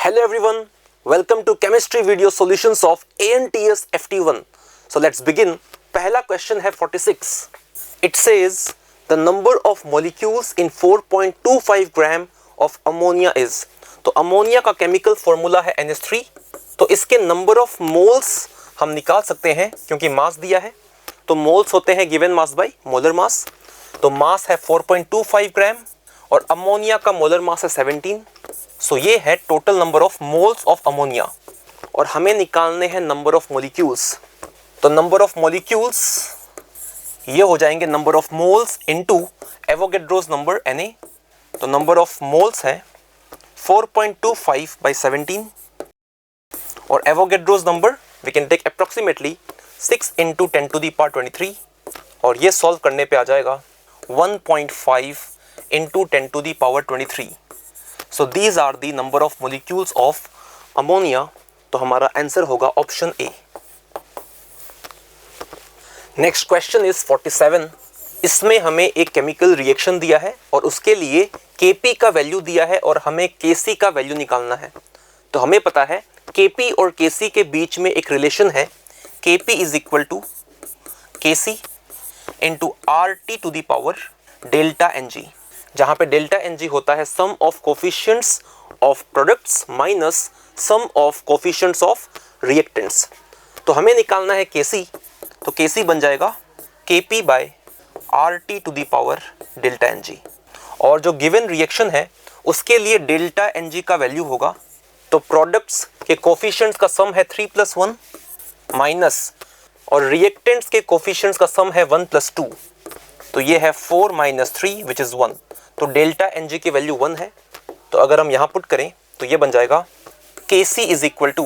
Hello everyone, welcome to chemistry video solutions of ANTS FT1. So let's begin. पहला question है 46. It says the number of molecules in 4.25 gram of ammonia is. तो ammonia का chemical formula है NH3. तो इसके number of moles हम निकाल सकते हैं क्योंकि मास दिया है. तो मोल्स होते हैं given mass by molar mass. तो मास है 4.25 ग्राम और अमोनिया का मोलर मास है 17. सो ये है total number of moles of ammonia और हमें निकालने हैं नंबर ऑफ मॉलिक्यूल्स. तो नंबर ऑफ मॉलिक्यूल्स ये हो जाएंगे number of moles into Avogadro's number Na. तो नंबर ऑफ मोल्स है 4.25 by 17 और Avogadro's number we can take approximately 6 into 10 to the power 23 और ये सॉल्व करने पे आ जाएगा 1.5 into 10 to the power 23. So these are the number of molecules of ammonia. तो हमारा आंसर होगा option A. Next question is 47. इसमें हमें एक केमिकल रिएक्शन दिया है और उसके लिए Kp का वैल्यू दिया है और हमें Kc का वैल्यू निकालना है. तो हमें पता है Kp और Kc के बीच में एक रिलेशन है. Kp is equal to Kc into RT to the power delta Ng, जहाँ पे डेल्टा Ng होता है sum of coefficients of products minus sum of coefficients of reactants. तो हमें निकालना है Kc. तो Kc बन जाएगा Kp by RT to the power delta Ng और जो गिवन रिएक्शन है उसके लिए डेल्टा Ng का वैल्यू होगा. तो प्रोडक्ट्स के कोफिशिएंट्स का सम है 3+1 माइनस और रिएक्टेंट्स के कोफिशिएंट्स का सम है 1+2. तो ये है 4 - 3 विच इज़ 1. तो डेल्टा Ng की वैल्यू 1 है. तो अगर हम यहाँ पुट करें तो ये बन जाएगा Kc is equal to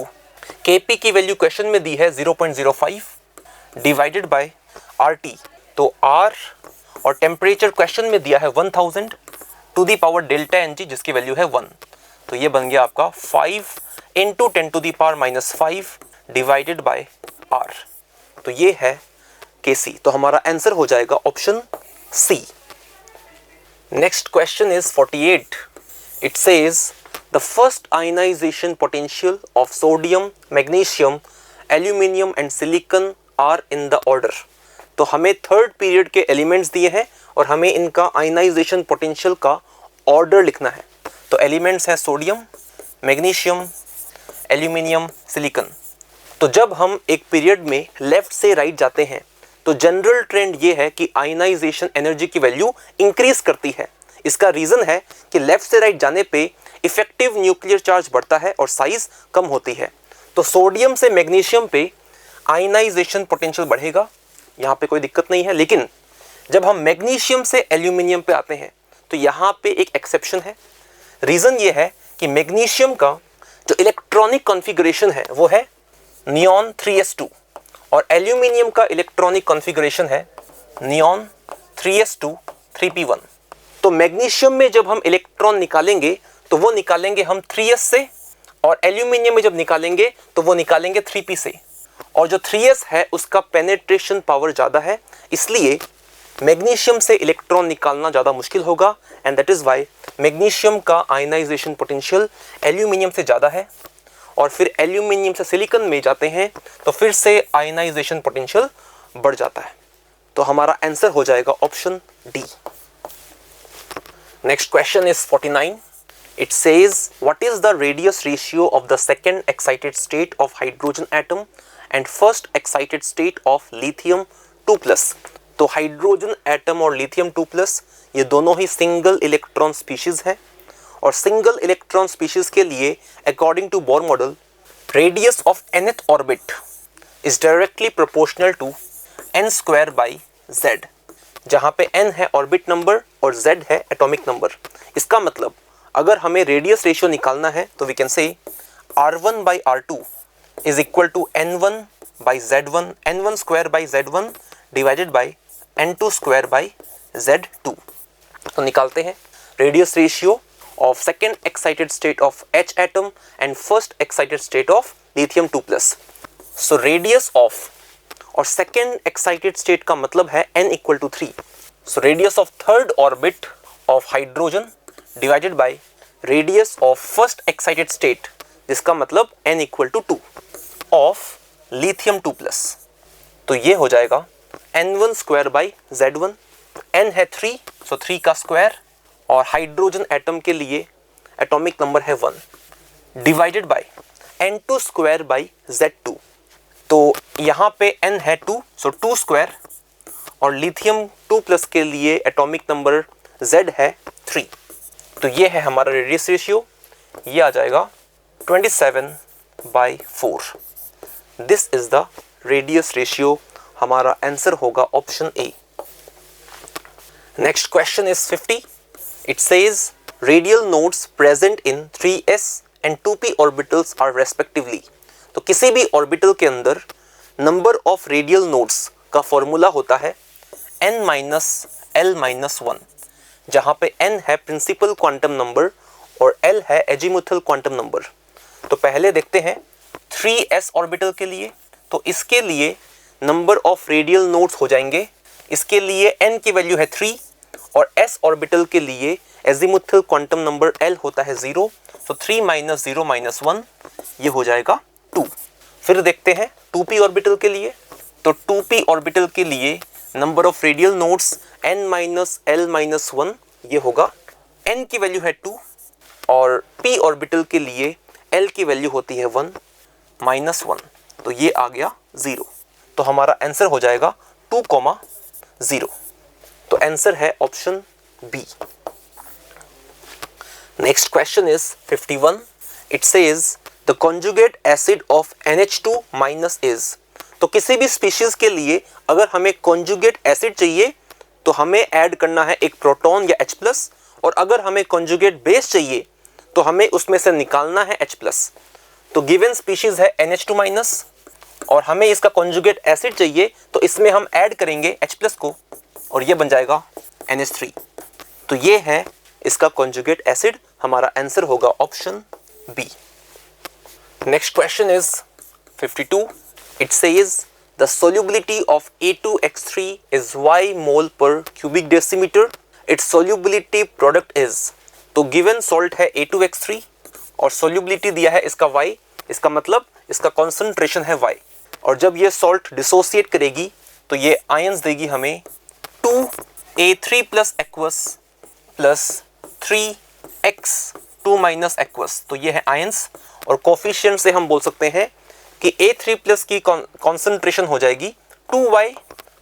Kp की वैल्यू क्वेश्चन में दी है 0.05 डिवाइडेड बाय RT. तो R और टेम्परेचर क्वेश्चन में दिया है 1000 to the power delta Ng जिसकी वैल्यू है 1. तो ये बन गया आपका 5 into 10 to the power -5 divided by R. तो ये है Kc. तो हमारा आंसर हो जाएगा option C. Next question is 48. It says the first ionization potential of sodium, magnesium, aluminium and silicon are in the order. तो हमें थर्ड पीरियड के एलिमेंट्स दिए हैं और हमें इनका आयनाइजेशन पोटेंशियल का ऑर्डर लिखना है. तो एलिमेंट्स हैं सोडियम, मैग्नीशियम, एल्यूमिनियम, सिलिकॉन. तो जब हम एक पीरियड में लेफ्ट से राइट जाते हैं तो जनरल ट्रेंड ये है कि आयनाइजेशन एनर्जी की वैल्यू इंक्रीज करती है. इसका रीज़न है कि लेफ्ट से राइट जाने पे इफेक्टिव न्यूक्लियर चार्ज बढ़ता है और साइज कम होती है. तो सोडियम से मैग्नीशियम पे आयनाइजेशन पोटेंशियल बढ़ेगा, यहाँ पे कोई दिक्कत नहीं है. लेकिन जब हम मैग्नीशियम से एल्यूमिनियम पे आते हैं तो यहाँ पे एक एक्सेप्शन है. रीज़न ये है कि मैग्नीशियम का जो इलेक्ट्रॉनिक कॉन्फ़िगरेशन है वो है नियॉन 3s2 और एल्यूमिनियम का इलेक्ट्रॉनिक कॉन्फ़िगरेशन है नियॉन 3s2 3p1. तो मैग्नीशियम में जब हम इलेक्ट्रॉन निकालेंगे तो वो निकालेंगे हम 3s से और एल्यूमिनियम में जब निकालेंगे तो वो निकालेंगे 3p से. और जो 3s है उसका पेनेट्रेशन पावर ज़्यादा है, इसलिए मैग्नीशियम से इलेक्ट्रॉन निकालना ज़्यादा मुश्किल होगा. And that is why magnesium का आयनाइजेशन पोटेंशियल एल्यूमिनियम से ज़्यादा है. और फिर एल्यूमिनियम से सिलिकॉन में जाते हैं तो फिर से आयनाइजेशन पोटेंशियल बढ़ जाता है. तो हमारा आंसर हो जाएगा option D. Next question is 49. It says what is the radius ratio of the second excited state of hydrogen atom and first excited state of lithium 2+. तो हाइड्रोजन एटम और lithium 2+ ये दोनों ही सिंगल इलेक्ट्रॉन स्पीशीज है और single electron species के लिए according to Bohr model radius of nth orbit is directly proportional to n² by z, जहाँ पे n है ऑर्बिट नंबर और z है एटॉमिक नंबर. इसका मतलब अगर हमें रेडियस रेशियो निकालना है तो we can say r1 by r2 is equal to n1 by z1 n1² by z1 divided by n2² by z2. तो निकालते हैं radius ratio of second excited state of H atom and first excited state of lithium 2+. So radius of और second excited state का मतलब है n equal to 3. So radius of third orbit of hydrogen divided by radius of first excited state जिसका मतलब n equal to 2 of lithium 2+। तो ये हो जाएगा n1 square by Z1, n है 3 सो 3 का स्क्वायर, और हाइड्रोजन एटम के लिए एटॉमिक नंबर है 1, divided by n2 square by Z2। तो यहाँ पे n है 2 सो 2 स्क्वायर, और लिथियम 2+ के लिए एटॉमिक नंबर Z है 3। तो ये है हमारा रेडियस रेशियो, ये आ जाएगा 27/4। This is the radius ratio. हमारा आंसर होगा option A. Next question is 50। It says radial nodes present in 3s and 2p orbitals are respectively. तो किसी भी ऑर्बिटल के अंदर नंबर ऑफ रेडियल नोड्स का फॉर्मूला होता है n-l-1, जहां पे n है प्रिंसिपल क्वांटम नंबर और l है एजीमुथल क्वांटम नंबर। तो पहले देखते हैं 3s ऑर्बिटल के लिए। तो इसके लिए नंबर ऑफ रेडियल नोड्स हो जाएंगे, इसके लिए n की वैल्यू है 3 और s ऑर्बिटल के लिए एजीमुथल क्वांटम नंबर l होता है 0। तो 3 - 0 - 1 ये हो जाएगा 2। फिर देखते हैं 2p ऑर्बिटल के लिए। तो 2p ऑर्बिटल के लिए number of radial nodes n-l-1 ये होगा, n की वैल्यू है 2 और p ऑर्बिटल के लिए l की वैल्यू होती है 1 - 1, तो ये आ गया 0। तो हमारा आंसर हो जाएगा 2, 0। तो आंसर है option B. Next question is 51। It says the conjugate acid of NH2- is. तो किसी भी स्पीशीज के लिए अगर हमें कॉन्जुगेट एसिड चाहिए तो हमें ऐड करना है एक प्रोटॉन या H+, और अगर हमें कॉन्जुगेट बेस चाहिए तो हमें उसमें से निकालना है H+। तो गिवन स्पीशीज है NH2- और हमें इसका कॉन्जुगेट एसिड चाहिए, तो इसमें हम ऐड करेंगे H+ को और ये बन जाएगा NH3। तो ये है इसका कॉन्जुगेट एसिड। हमारा आंसर होगा option B. Next question is 52। It says the solubility of A2X3 is Y mole per cubic decimeter. Its solubility product is। तो given salt है A2X3 और solubility दिया है इसका Y, इसका मतलब इसका concentration है Y। और जब ये salt dissociate करेगी तो ये ions देगी हमें 2A3 plus aqueous plus 3X2- aqueous। तो ये है ions, और कोफिशिएंट से हम बोल सकते हैं कि A3+ की कॉन्सेंट्रेशन हो जाएगी 2Y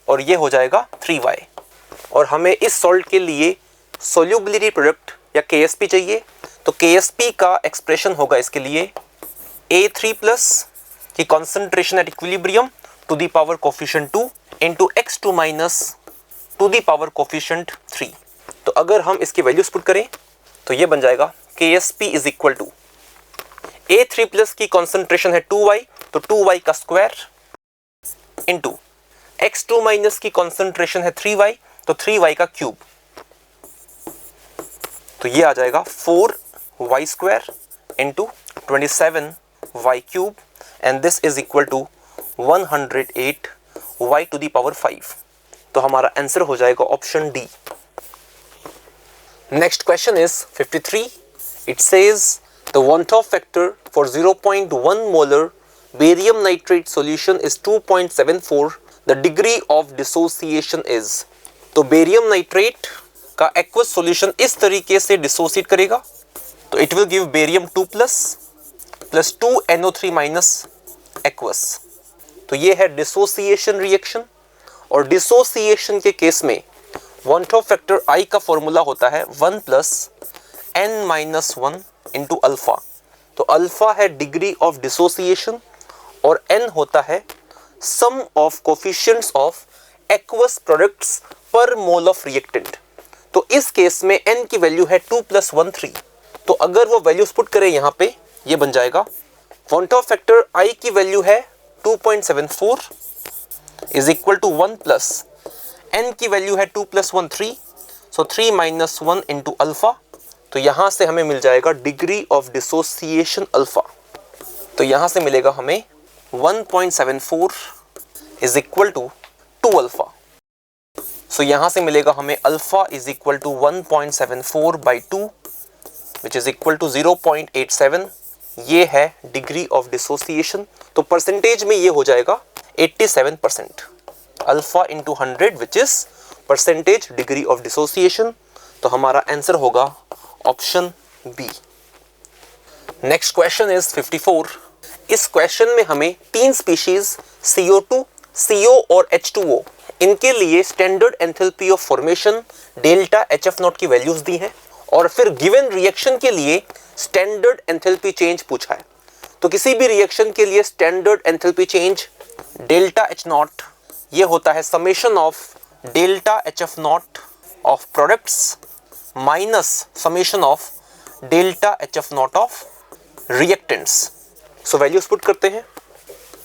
और ये हो जाएगा 3Y। और हमें इस सॉल्ट के लिए सोल्यूबिलिटी प्रोडक्ट या KSP चाहिए। तो KSP का एक्सप्रेशन होगा इसके लिए A3+ की concentration at equilibrium to the power coefficient 2 into X2- to the power coefficient 3। तो अगर हम इसकी वैल्यूज पुट करें तो ये बन जाएगा KSP is equal to A3+ की कॉन्सेंट्रेशन है 2Y, तो 2Y का स्क्वायर इंटू X2- की कॉन्सेंट्रेशन है 3Y, तो 3Y का क्यूब। तो ये आ जाएगा 4Y square into 27Y cube, and this is equal to 108Y to the power 5। तो हमारा आंसर हो जाएगा option D. Next question is 53। It says the Van't-Hoff factor for 0.1 molar barium nitrate solution is 2.74. The degree of dissociation is। तो barium nitrate का aqueous solution इस तरीके से dissociate करेगा, तो it will give barium 2+ plus 2NO3- aqueous। तो ये है dissociation reaction, और dissociation के केस में Van't-Hoff factor I का फॉर्मूला होता है 1 + n-1 इंटू अल्फा। तो अल्फा है डिग्री ऑफ डिसोसिएशन और n होता है sum of coefficients of aqueous products per mole of reactant. तो इस केस में n की वैल्यू है 2 + 1 3। तो अगर वो वैल्यूज पुट करें यहाँ पे, ये बन जाएगा Van't-Hoff फैक्टर I की वैल्यू है 2.74 इज इक्वल टू 1 + n की वैल्यू है 2 + 1 3, सो 3 - 1 इंटू अल्फा। तो यहाँ से हमें मिल जाएगा डिग्री ऑफ डिसोसिएशन अल्फा। तो यहाँ से मिलेगा हमें 1.74 is equal to 2 alpha. So यहाँ से मिलेगा हमें alpha is equal to 1.74/2 which is equal to 0.87 ये है डिग्री ऑफ डिसोसिएशन, तो परसेंटेज में ये हो जाएगा 87%। Alpha into 100 which is percentage degree of dissociation. तो हमारा आंसर होगा option B. Next question is 54। इस क्वेश्चन में हमें 3 स्पीशीज CO2, CO और H2O, इनके लिए standard enthalpy of formation delta HF0 की वैल्यूज दी हैं और फिर गिवन रिएक्शन के लिए स्टैंडर्ड एंथैल्पी चेंज पूछा है। तो किसी भी रिएक्शन के लिए standard enthalpy change delta H0 ये होता है summation of delta HF0 of products minus summation of delta HF0 of reactants. So values put करते हैं।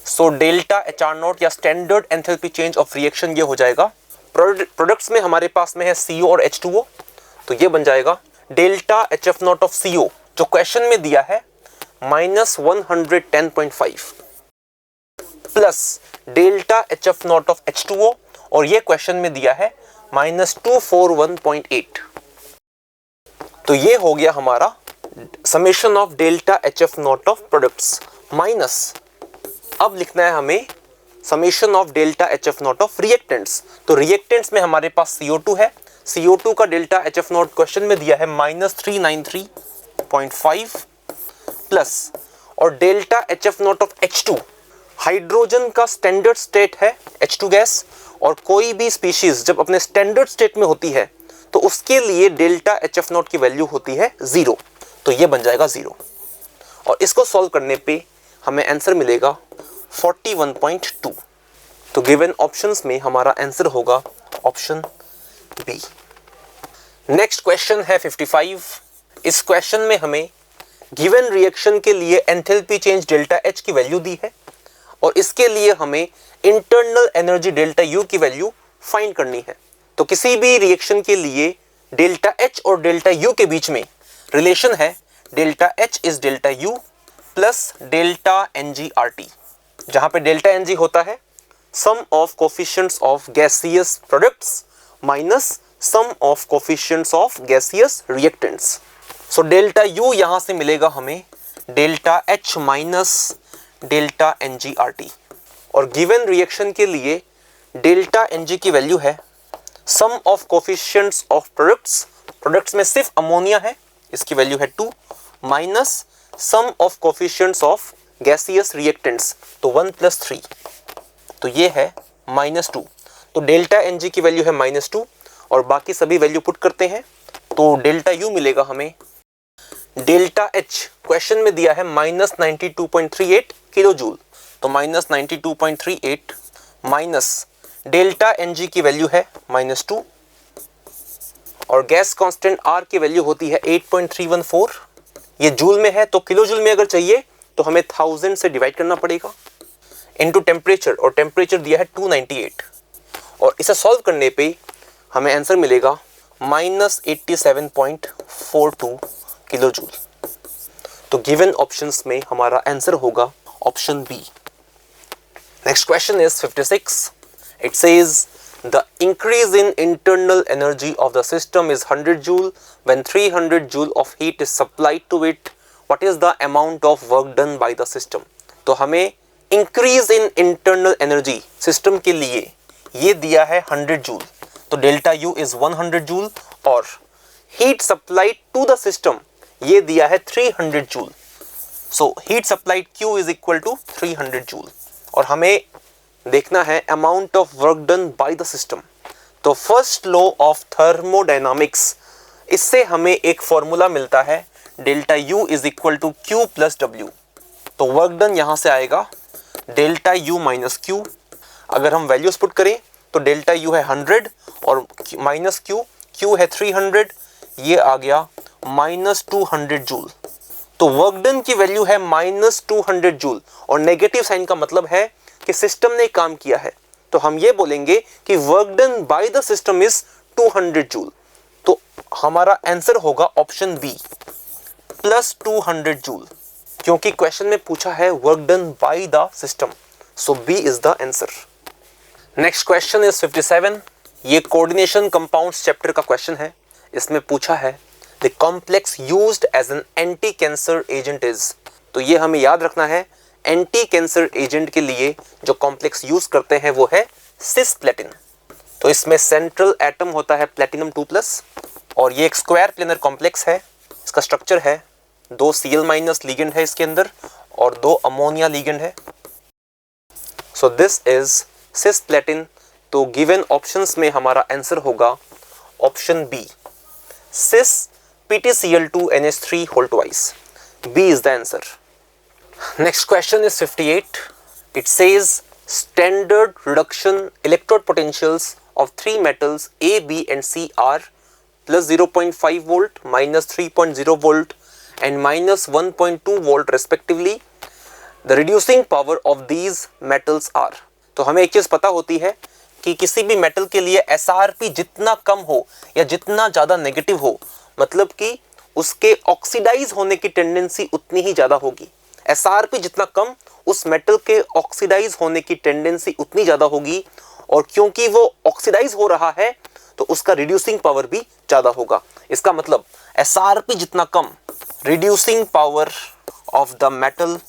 सो डेल्टा HR0 या standard enthalpy change of reaction ये हो जाएगा, प्रोडक्ट्स में हमारे पास में है CO और H2O, तो ये बन जाएगा डेल्टा HF0 ऑफ CO जो क्वेश्चन में दिया है -110.5 plus delta HF0 of H2O और ये क्वेश्चन में दिया है -241.8। तो ये हो गया हमारा summation of delta HF0 of products minus, अब लिखना है हमें summation of delta HF0 of reactants. तो रिएक्टेंट्स में हमारे पास CO2 है, CO2 का डेल्टा HF0 क्वेश्चन में दिया है -393.5 प्लस और delta HF0 of H2, hydrogen का स्टैंडर्ड स्टेट है H2 गैस, और कोई भी स्पीशीज जब अपने स्टैंडर्ड स्टेट में होती है तो उसके लिए डेल्टा HF0 की वैल्यू होती है 0, तो ये बन जाएगा 0 और इसको सॉल्व करने पे हमें आंसर मिलेगा 41.2। तो गिवन ऑप्शंस में हमारा आंसर होगा ऑप्शन बी। नेक्स्ट क्वेश्चन है 55। इस क्वेश्चन में हमें गिवन रिएक्शन के लिए एंथैल्पी चेंज डेल्टा H की वैल्यू दी है और इसके लिए हमें इंटरनल एनर्जी डेल्टा U की वैल्यू फाइंड करनी है। तो किसी भी रिएक्शन के लिए डेल्टा H और डेल्टा U के बीच में रिलेशन है delta H is delta U plus delta NG/RT, जहां पे डेल्टा NG होता है sum of coefficients of gaseous products minus sum of coefficients of gaseous reactants. So delta U यहां से मिलेगा हमें delta H minus delta NG/RT और given reaction के लिए डेल्टा NG की वैल्यू है sum of coefficients of products में सिर्फ अमोनिया है, इसकी वैल्यू है 2 minus sum of coefficients of gaseous reactants, तो 1 + 3, तो ये है -2। तो डेल्टा NG की वैल्यू है -2 और बाकी सभी वैल्यू पुट करते हैं तो डेल्टा U मिलेगा हमें डेल्टा H क्वेश्चन में दिया है -92.38 किलो जूल, तो -92.38 माइनस डेल्टा NG की वैल्यू है -2 और गैस कांस्टेंट R की वैल्यू होती है 8.314, ये जूल में है तो किलो जूल में अगर चाहिए तो हमें 1000 से डिवाइड करना पड़ेगा इनटू टेम्परेचर, और टेम्परेचर दिया है 298 और इसे सॉल्व करने पे हमें आंसर मिलेगा -87.42 किलो जूल। तो गिवन ऑप्शंस में हमारा आंसर होगा option B. Next question is 56। It says the increase in internal energy of the system is 100 joule when 300 joule of heat is supplied to it. What is the amount of work done by the system? तो हमें increase in internal energy system के लिए ये दिया है 100 joule, तो delta U is 100 joule और heat supplied to the system ये दिया है 300 joule. So heat supplied Q is equal to 300 joule और हमें देखना है amount of work done by the system. तो फर्स्ट लॉ ऑफ थर्मोडायनामिक्स, इससे हमें एक फॉर्मूला मिलता है delta U is equal to Q plus W। तो वर्क डन यहाँ से आएगा डेल्टा U माइनस Q। अगर हम वैल्यूज पुट करें तो डेल्टा U है 100 और माइनस Q है 300, ये आ गया -200 जूल। तो वर्क डन की वैल्यू है -200 जूल और नेगेटिव साइन का मतलब है कि सिस्टम ने काम किया है, तो हम ये बोलेंगे कि work done by the system is 200 joule. तो हमारा आंसर होगा ऑप्शन बी +200 जूल, क्योंकि क्वेश्चन में पूछा है work done by the system, so B is the answer. Next question is 57। ये कोऑर्डिनेशन कंपाउंड्स चैप्टर का क्वेश्चन है। इसमें पूछा है the complex used as an anti cancer agent is. तो ये हमें याद रखना है, एंटी कैंसर एजेंट के लिए जो कॉम्प्लेक्स यूज करते हैं वो है सिस्प्लेटिन। तो इसमें सेंट्रल एटम होता है प्लेटिनम 2+, और ये एक स्क्वायर प्लेनर कॉम्प्लेक्स है। इसका स्ट्रक्चर है 2 Cl- लिगेंड है इसके अंदर और 2 अमोनिया लिगेंड है। So this is cisplatin. तो गिवन ऑप्शंस में हमारा आंसर होगा option B, sis PtCl2NH3 whole twice. B is the answer. Next question is 58. It says standard reduction electrode potentials of 3 metals A, B and C are plus 0.5 volt, minus 3.0 volt and minus 1.2 volt respectively. The reducing power of these metals are. तो हमें एक चीज पता होती है कि किसी भी मेटल के लिए SRP जितना कम हो या जितना ज़्यादा नेगेटिव हो, मतलब कि उसके ऑक्सीडाइज होने की टेंडेंसी उतनी ही ज़्यादा होगी। SRP जितना कम, उस मेटल के ऑक्सीडाइज होने की टेंडेंसी उतनी ज़्यादा होगी, और क्योंकि वो ऑक्सीडाइज हो रहा है तो उसका रिड्यूसिंग पावर भी ज़्यादा होगा। इसका मतलब SRP जितना कम, reducing power of the metal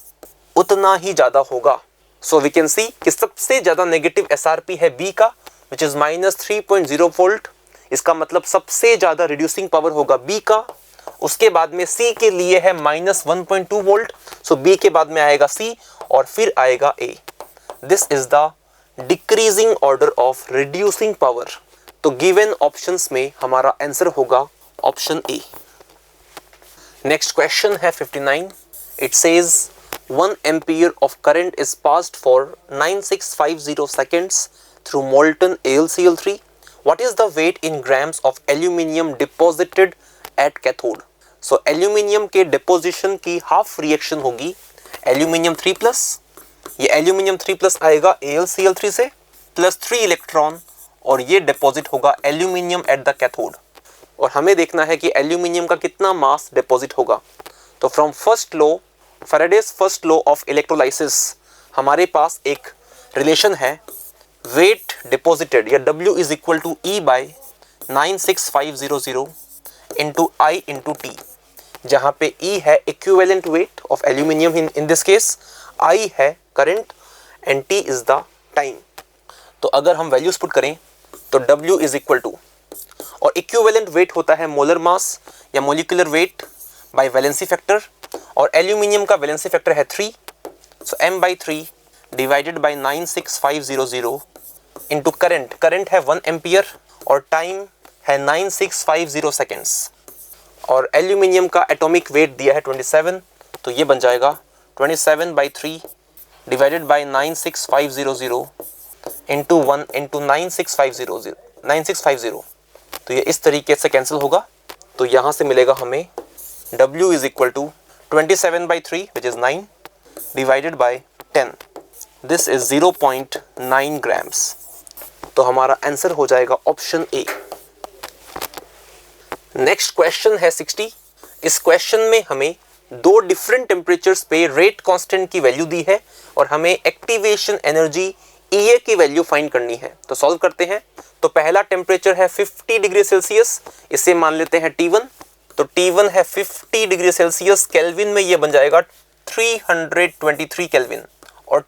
उतना ही ज़्यादा होगा। सो वी कैन सी कि सबसे ज़्यादा नेगेटिव SRP है B का, विच इज़ माइनस 3.0 वोल्ट। इसका मतलब सबसे ज़्यादा रिड्यूसिंग पावर होगा B का। उसके बाद में C के लिए है माइनस 1.2 वोल्ट। सो B के बाद में आएगा C और फिर आएगा A। This is the decreasing order of reducing power. तो गिवन ऑप्शंस में हमारा आंसर होगा ऑप्शन ए। नेक्स्ट क्वेश्चन है 59। It says 1 ampere of current is passed for 9650 seconds through molten AlCl3. What is the weight in grams of aluminium deposited at cathode? So aluminium के deposition की half reaction होगी aluminium 3+, ये aluminium 3+ आएगा AlCl3 से plus 3 electron, और ये deposit होगा aluminium at the cathode। और हमें देखना है कि aluminium का कितना मास डिपॉजिट होगा। तो from first law, Faraday's first law of electrolysis, हमारे पास एक रिलेशन है वेट डिपॉजिटेड या W is equal to E by 96500 into I into T, जहाँ पे E है equivalent weight of aluminium in this case, I है current and T is the time. तो अगर हम वैल्यूज पुट करें तो W इज इक्वल टू, और इक्विवेलेंट वेट होता है मोलर मास या molecular weight by valency factor, और एल्यूमिनियम का वैलेंसी फैक्टर है 3, सो m/3 divided by 96500 into current, current है 1 एम्पियर और टाइम है 9650 सेकेंड्स, और एल्यूमिनियम का एटॉमिक वेट दिया है 27, तो ये बन जाएगा 27/3 डिवाइडेड बाय 96500 इंटू 1 इंटू 9650, तो ये इस तरीके से कैंसिल होगा। तो यहाँ से मिलेगा हमें W is equal to 27/3 which is 9 divided by 10. This is 0.9 grams. तो हमारा आंसर हो जाएगा ऑप्शन ए। नेक्स्ट क्वेश्चन है 60। इस क्वेश्चन में हमें 2 डिफरेंट टेम्परेचर्स पे रेट कांस्टेंट की वैल्यू दी है और हमें एक्टिवेशन एनर्जी EA की वैल्यू फाइंड करनी है। तो सॉल्व करते हैं। तो पहला टेम्परेचर है 50 डिग्री सेल्सियस, इसे मान लेते हैं T1। तो T1 है 50 डिग्री सेल्सियस, केल्विन में ये बन जाएगा 323 केल्विन, और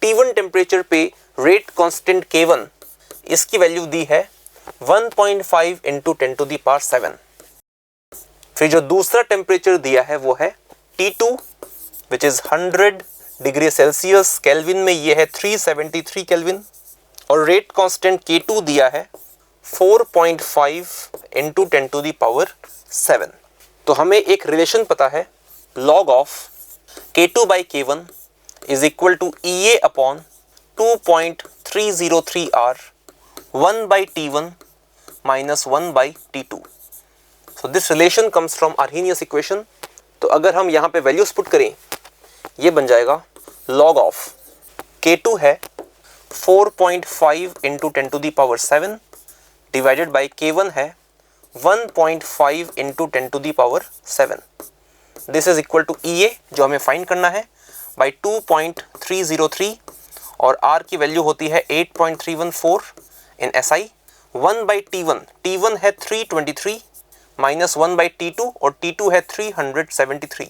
T1 टेम्परेचर पे रेट कांस्टेंट K1, इसकी वैल्यू दी है 1.5 इंटू 10⁷। फिर जो दूसरा टेम्परेचर दिया है वो है T2 which is 100 degree Celsius, kelvin में ये है 373 केल्विन, और रेट कांस्टेंट K2 दिया है 4.5 इंटू 10⁷। तो हमें एक रिलेशन पता है, log of K2 by K1 is equal to EA upon 2.303 R 1 by T1 minus 1 by T2। So this relation comes from Arrhenius equation। तो अगर हम यहाँ पे वैल्यूज पुट करें, ये बन जाएगा log ऑफ K2 है 4.5 इंटू 10⁷ डिवाइडेड बाई K1 है 1.5 into 10⁷। This is equal to EA जो हमें फाइंड करना है बाई 2.303, और R की वैल्यू होती है 8.314 इन SI। 1 बाई T1 है 323 माइनस 1 बाई T2, और T2 है 373।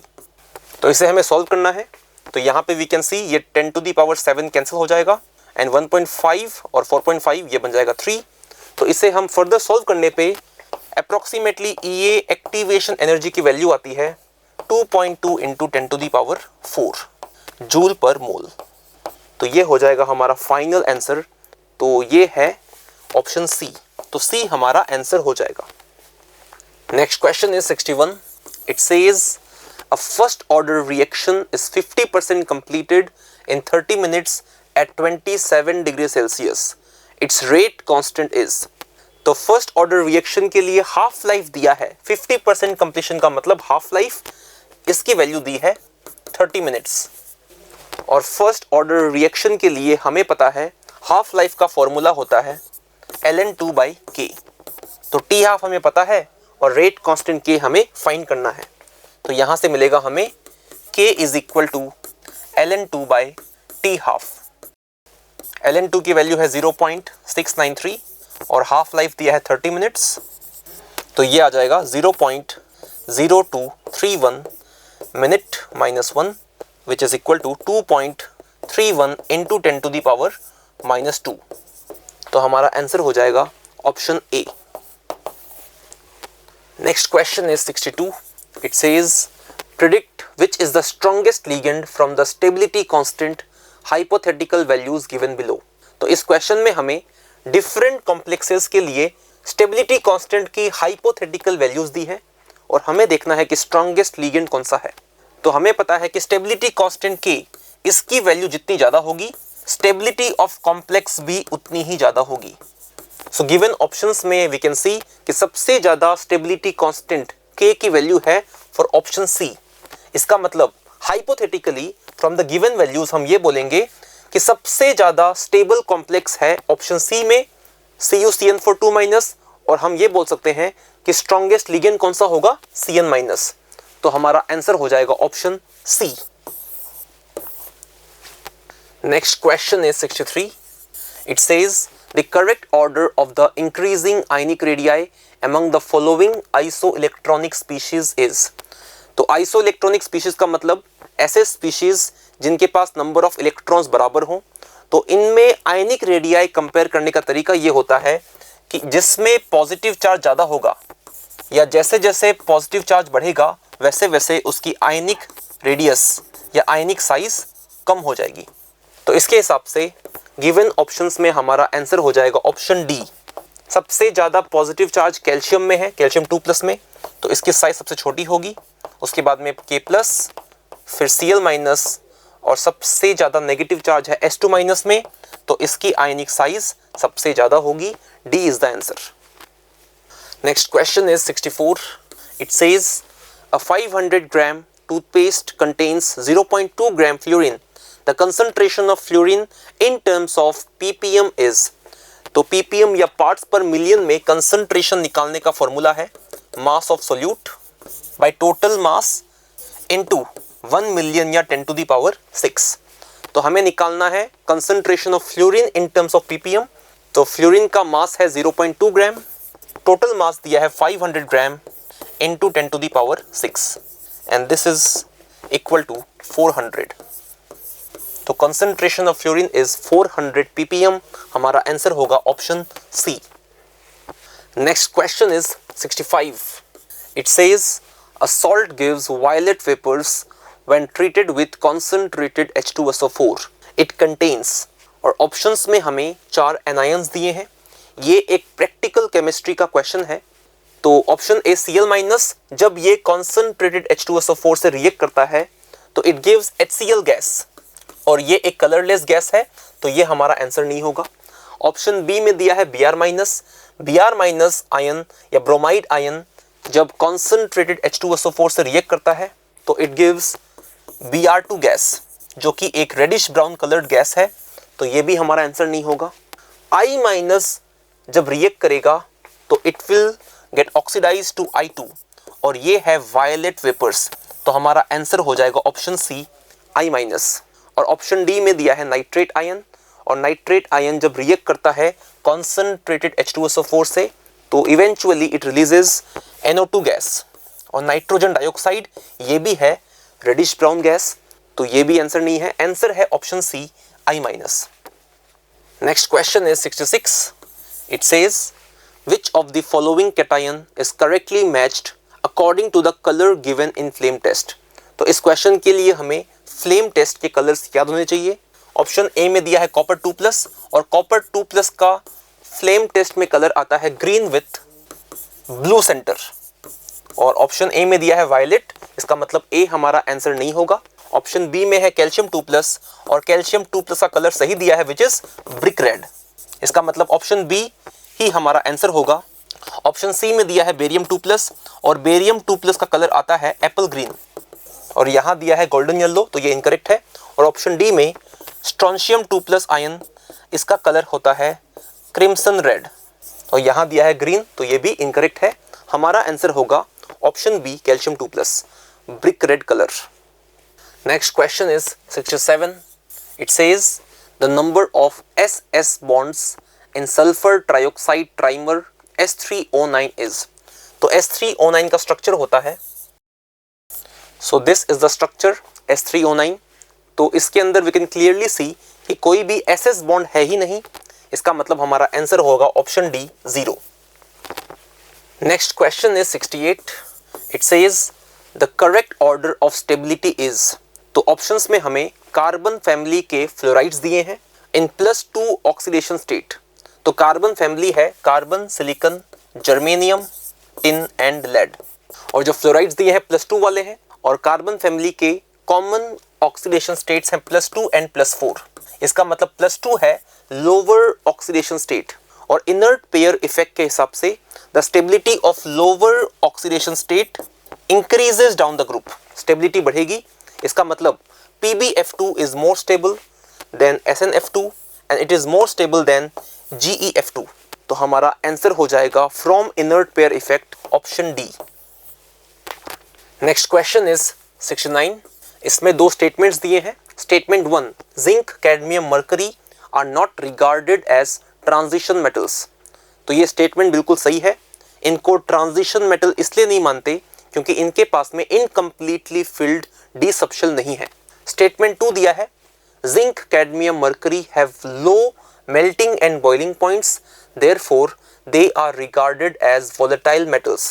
तो इसे हमें सॉल्व करना है। तो यहाँ पे वी कैन सी ये 10 टू दी पावर 7 कैंसिल हो जाएगा एंड 1.5 और 4.5 ये बन जाएगा 3। तो इसे हम फर्दर सॉल्व करने पे अप्रॉक्सीमेटली ये एक्टिवेशन एनर्जी की वैल्यू आती है 2.2 into 10 to the power 4 joule per mole. तो ये हो जाएगा हमारा फाइनल आंसर। तो ये है ऑप्शन सी। तो सी हमारा आंसर हो जाएगा। Next question is 61। It says a first order reaction is 50% completed in 30 minutes at 27 degrees Celsius. Its rate constant is। तो फर्स्ट ऑर्डर रिएक्शन के लिए हाफ लाइफ दिया है 50% कंप्लीशन का मतलब हाफ लाइफ, इसकी वैल्यू दी है 30 मिनट्स। और फर्स्ट ऑर्डर रिएक्शन के लिए हमें पता है हाफ लाइफ का फॉर्मूला होता है ln2/k। तो t हाफ हमें पता है और रेट कांस्टेंट k हमें फाइंड करना है। तो यहां से मिलेगा हमें k is equal to ln2/t half. ln2 की वैल्यू है 0.693 और हाफ लाइफ दिया है 30 मिनट्स। तो ये आ जाएगा 0.0231 minute minus 1 which is equal to 2.31 into 10 to the power minus 2। तो हमारा आंसर हो जाएगा option A. Next question is 62। It says predict which is the strongest ligand from the stability constant hypothetical values given below। तो इस question में हमें different complexes के लिए स्टेबिलिटी कांस्टेंट की हाइपोथेटिकल वैल्यूज दी है और हमें देखना है कि स्ट्रॉन्गेस्ट लिगेंड कौन सा है। तो हमें पता है कि स्टेबिलिटी कांस्टेंट के इसकी वैल्यू जितनी ज़्यादा होगी स्टेबिलिटी ऑफ कॉम्प्लेक्स भी उतनी ही ज़्यादा होगी। सो गिवन ऑप्शंस में वी कैन सी कि सबसे ज़्यादा स्टेबिलिटी कांस्टेंट k की वैल्यू है फॉर ऑप्शन सी। इसका मतलब hypothetically from the given values हम ये बोलेंगे कि सबसे ज़्यादा स्टेबल कॉम्प्लेक्स है ऑप्शन सी में CuCN4 और हम ये बोल सकते हैं कि स्ट्रॉन्गेस्ट लिगेंड कौन सा होगा Cn-। तो हमारा आंसर हो जाएगा option C. Next question is 63। It says the correct order of the increasing ionic radii among the following isoelectronic species is। तो isoelectronic species का मतलब ऐसे species जिनके पास नंबर ऑफ इलेक्ट्रॉन्स बराबर हों। तो इनमें आयनिक रेडियाई कंपेयर करने का तरीका ये होता है कि जिसमें पॉजिटिव चार्ज ज़्यादा होगा या जैसे जैसे पॉजिटिव चार्ज बढ़ेगा वैसे वैसे उसकी आयनिक रेडियस या आयनिक साइज कम हो जाएगी। तो इसके हिसाब से गिवन ऑप्शंस में हमारा आंसर हो जाएगा ऑप्शन डी। सबसे ज़्यादा पॉजिटिव चार्ज कैल्शियम में है, कैल्शियम 2+ में, तो इसकी साइज सबसे छोटी होगी। उसके बाद में K+, फिर Cl- और सबसे ज़्यादा नेगेटिव चार्ज है S2- में, तो इसकी आयनिक साइज सबसे ज़्यादा होगी। D is the answer. Next question is 64। It says a 500 gram toothpaste contains 0.2 gram fluorine. The concentration of fluorine in terms of ppm is. तो ppm या पार्ट्स पर मिलियन में कंसंट्रेशन निकालने का फॉर्मूला है mass of solute by total mass into 1 million या 10 to the power 6। तो हमें निकालना है concentration of fluorine in terms of ppm। तो फ्लोरीन का मास है 0.2 ग्राम, टोटल मास दिया है 500 gram into 10 to the power 6 and this is equal to 400। तो concentration of fluorine is 400 ppm। हमारा आंसर होगा option C. Next question is 65। It says a salt gives violet vapours when treated with concentrated H2SO4। It contains, और options में हमें 4 anions दिए हैं। ये एक प्रैक्टिकल केमिस्ट्री का क्वेश्चन है। तो ऑप्शन ए Cl- जब ये कंसंट्रेटेड H2SO4 से रिएक्ट करता है तो इट गिव्स HCl गैस, और ये एक कलरलेस गैस है, तो ये हमारा आंसर नहीं होगा। ऑप्शन बी में दिया है Br- आयन या ब्रोमाइड आयन जब कॉन्सेंट्रेटेड H2SO4 से रिएक्ट करता है तो इट गिव्स Br2 गैस, जो कि एक रेडिश ब्राउन कलर्ड गैस है, तो ये भी हमारा आंसर नहीं होगा। I- जब रिएक्ट करेगा तो it will get oxidise to I2, और ये है वायलेट वेपर्स, तो हमारा आंसर हो जाएगा ऑप्शन सी I-। और ऑप्शन डी में दिया है नाइट्रेट आयन, और नाइट्रेट आयन जब रिएक्ट करता है कॉन्सेंट्रेटेड H2SO4 से तो eventually it releases NO2 gas, और नाइट्रोजन डाइऑक्साइड ये भी है, रेडिश ब्राउन गैस, तो ये भी आंसर नहीं है। आंसर है option C I-। Next question is 66। It says which of the following cation is correctly matched according to the color given in flame test। तो इस क्वेश्चन के लिए हमें फ्लेम टेस्ट के कलर्स याद होने चाहिए। ऑप्शन ए में दिया है कॉपर 2+ और कॉपर 2+ का फ्लेम टेस्ट में कलर आता है ग्रीन विथ ब्लू सेंटर, और ऑप्शन ए में दिया है वायलेट, इसका मतलब ए हमारा आंसर नहीं होगा। ऑप्शन बी में है कैल्शियम 2+ और कैल्शियम 2+ का कलर सही दिया है विच इज ब्रिक रेड, इसका मतलब ऑप्शन बी ही हमारा आंसर होगा। ऑप्शन सी में दिया है बेरियम 2+ और बेरियम 2+ का कलर आता है एप्पल ग्रीन, और यहाँ दिया है गोल्डन येलो, तो ये इनकरेक्ट है। और ऑप्शन डी में स्ट्रोंशियम 2+ आयन, इसका कलर होता है क्रिम्सन रेड, और यहाँ दिया है ग्रीन, तो ये भी इनकरेक्ट है। हमारा आंसर होगा option B calcium 2+ brick red colour. Next question is 67। It says the number of SS bonds in sulfur trioxide trimer S3O9 is। तो S3O9 का स्ट्रक्चर होता है, so this is the structure S3O9। तो इसके अंदर we can clearly see कि कोई भी SS बॉन्ड है ही नहीं, इसका मतलब हमारा आंसर होगा option D 0। Next question is 68। It says the correct order of stability is. तो ऑप्शंस में हमें कार्बन फैमिली के फ्लोराइड्स दिए हैं इन +2 ऑक्सीडेशन स्टेट। तो कार्बन फैमिली है carbon, silicon, germanium, tin and lead, और जो फ्लोराइड्स दिए हैं +2 वाले हैं, और कार्बन फैमिली के कॉमन ऑक्सीडेशन स्टेट्स हैं +2 एंड +4। इसका मतलब +2 है लोअर ऑक्सीडेशन स्टेट, और इनर्ट पेयर इफेक्ट के हिसाब से the stability of lower oxidation state increases down the group, stability बढ़ेगी। इसका मतलब PbF2 is more stable than SnF2 and it is more stable than GeF2। तो हमारा आंसर हो जाएगा from inert pair effect option D. Next question is 69। इसमें 2 statements दिए हैं। Statement 1, zinc, cadmium, mercury are not regarded as transition metals. तो ये statement बिल्कुल सही है। इनको ट्रांजिशन मेटल इसलिए नहीं मानते क्योंकि इनके पास में इनकम्प्लीटली फिल्ड डी सबशेल नहीं है। स्टेटमेंट 2 दिया है zinc, cadmium, mercury have low melting and boiling points, therefore they are regarded as volatile metals।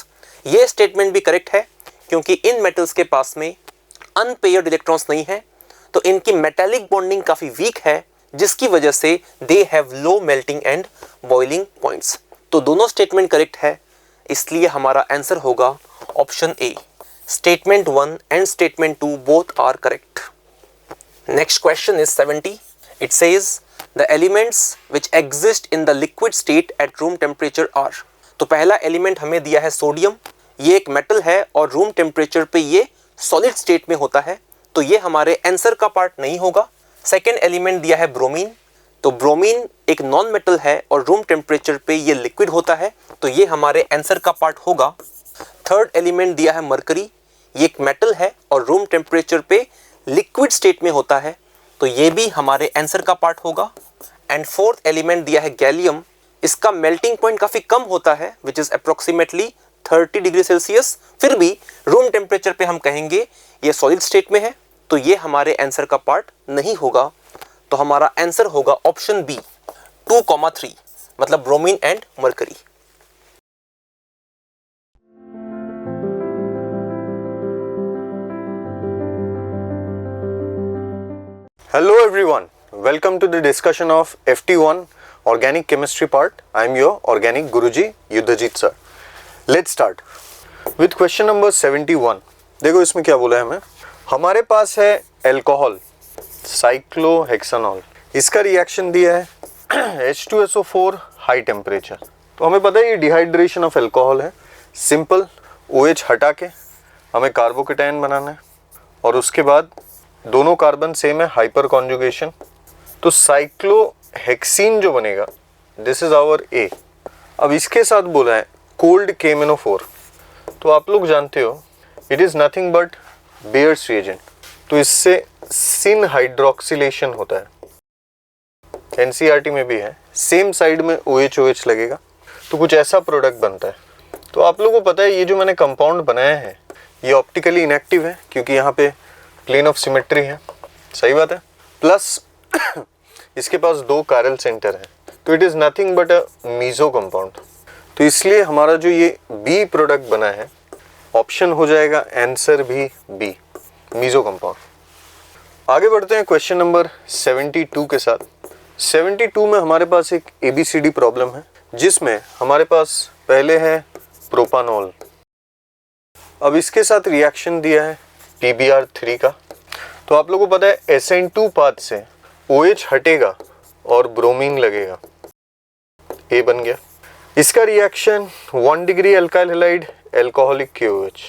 ये स्टेटमेंट भी करेक्ट है क्योंकि इन मेटल्स के पास में अनपेयर्ड इलेक्ट्रॉन्स नहीं है, तो इनकी मेटालिक बॉन्डिंग काफी वीक है, जिसकी वजह से they have low melting and boiling points. तो दोनों स्टेटमेंट करेक्ट है, इसलिए हमारा आंसर होगा option A. Statement 1 and statement 2 both are correct. Next question is 70। It says the elements which exist in the liquid state at room temperature are। तो पहला element हमें दिया है सोडियम, ये एक मेटल है और रूम टेम्परेचर पे ये सॉलिड स्टेट में होता है, तो ये हमारे आंसर का पार्ट नहीं होगा। सेकेंड एलिमेंट दिया है ब्रोमीन, तो ब्रोमीन एक नॉन मेटल है और रूम टेम्परेचर पे ये लिक्विड होता है, तो ये हमारे आंसर का पार्ट होगा। थर्ड एलिमेंट दिया है मरकरी, ये एक मेटल है और रूम टेम्परेचर पे लिक्विड स्टेट में होता है, तो ये भी हमारे आंसर का पार्ट होगा। एंड फोर्थ एलिमेंट दिया है गैलियम, इसका मेल्टिंग पॉइंट काफी कम होता है which is approximately 30 degree Celsius, फिर भी रूम टेम्परेचर पे हम कहेंगे ये सॉलिड स्टेट में है, तो ये हमारे आंसर का पार्ट नहीं होगा। तो हमारा आंसर होगा ऑप्शन बी 2,3, मतलब bromine and mercury. Hello everyone, welcome to the discussion of FT1 Organic Chemistry part. I am your Organic Guruji Yuddhajit sir. Let's start with question number 71. देखो इसमें क्या बोला है हमें, हमारे पास है एल्कोहल साइक्लोहेक्सानॉल, इसका रिएक्शन दिया है H2SO4 हाई टेम्परेचर। तो हमें पता है ये डिहाइड्रेशन ऑफ एल्कोहल है। सिंपल OH हटा के हमें कार्बोकेटायन बनाना है और उसके बाद दोनों कार्बन सेम है, हाइपर कॉन्जुगेशन, तो साइक्लोहेक्सीन जो बनेगा दिस इज आवर ए। अब इसके साथ बोला है कोल्ड KMnO4, तो आप लोग जानते हो it is nothing but bears reagent, तो इससे सिन हाइड्रोक्सिलेशन होता है। NCERT में भी है, सेम साइड में OH लगेगा, तो कुछ ऐसा प्रोडक्ट बनता है। तो आप लोगों को पता है ये जो मैंने कंपाउंड बनाया है ये ऑप्टिकली इनएक्टिव है क्योंकि यहाँ पे प्लेन ऑफ सिमेट्री है, सही बात है, प्लस इसके पास 2 कायरल सेंटर है, तो it is nothing but a meso compound. तो इसलिए हमारा जो ये बी प्रोडक्ट बना है, ऑप्शन हो जाएगा आंसर भी बी, मीजो कंपाउंड। आगे बढ़ते हैं क्वेश्चन नंबर 72 के साथ। 72 में हमारे पास एक ABCD प्रॉब्लम है, जिसमें हमारे पास पहले है प्रोपानॉल, अब इसके साथ रिएक्शन दिया है PBr3 का। तो आप लोगों को पता है SN2 पाथ से OH हटेगा और ब्रोमीन लगेगा, A बन गया। इसका reaction 1 degree alkyl halide alcoholic KOH,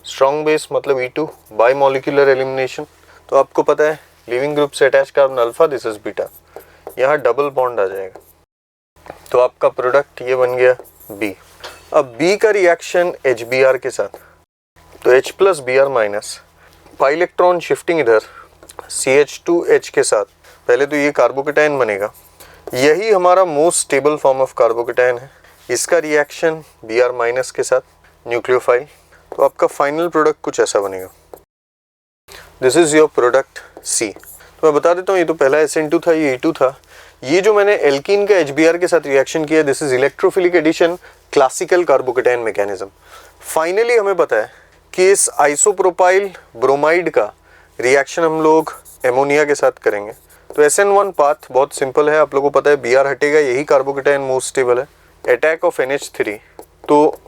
strong base मतलब E2, बाई मॉलिक्यूलर एलिमिनेशन। तो आपको पता है लिविंग ग्रुप से attach carbon alpha, this is beta, यहाँ डबल बॉन्ड आ जाएगा, तो आपका प्रोडक्ट ये बन गया B। अब B का रिएक्शन HBr के साथ, तो H plus Br minus, pi electron shifting इधर CH2H के साथ, पहले तो ये कार्बोकेटाइन बनेगा, यही हमारा most stable form of carbocation है। इसका रिएक्शन Br माइनस के साथ न्यूक्लियोफाइल, तो आपका फाइनल प्रोडक्ट कुछ ऐसा बनेगा। This is your product C। तो मैं बता देता हूँ, ये तो पहला SN2 था, ये E2 था। ये जो मैंने एल्कीन का HBr के साथ रिएक्शन किया, this is electrophilic addition, classical carbocation mechanism. Finally हमें पता है कि इस आइसोप्रोपाइल ब्रोमाइड का रिएक्शन हम लोग एमोनिया के साथ करेंगे। तो SN1 पाथ बहुत सिंपल है, आप लोगों को पता है Br हटेगा, यही कार्बोकेटाइन मोस्ट स्टेबल है। अटैक ऑफ NH3, तो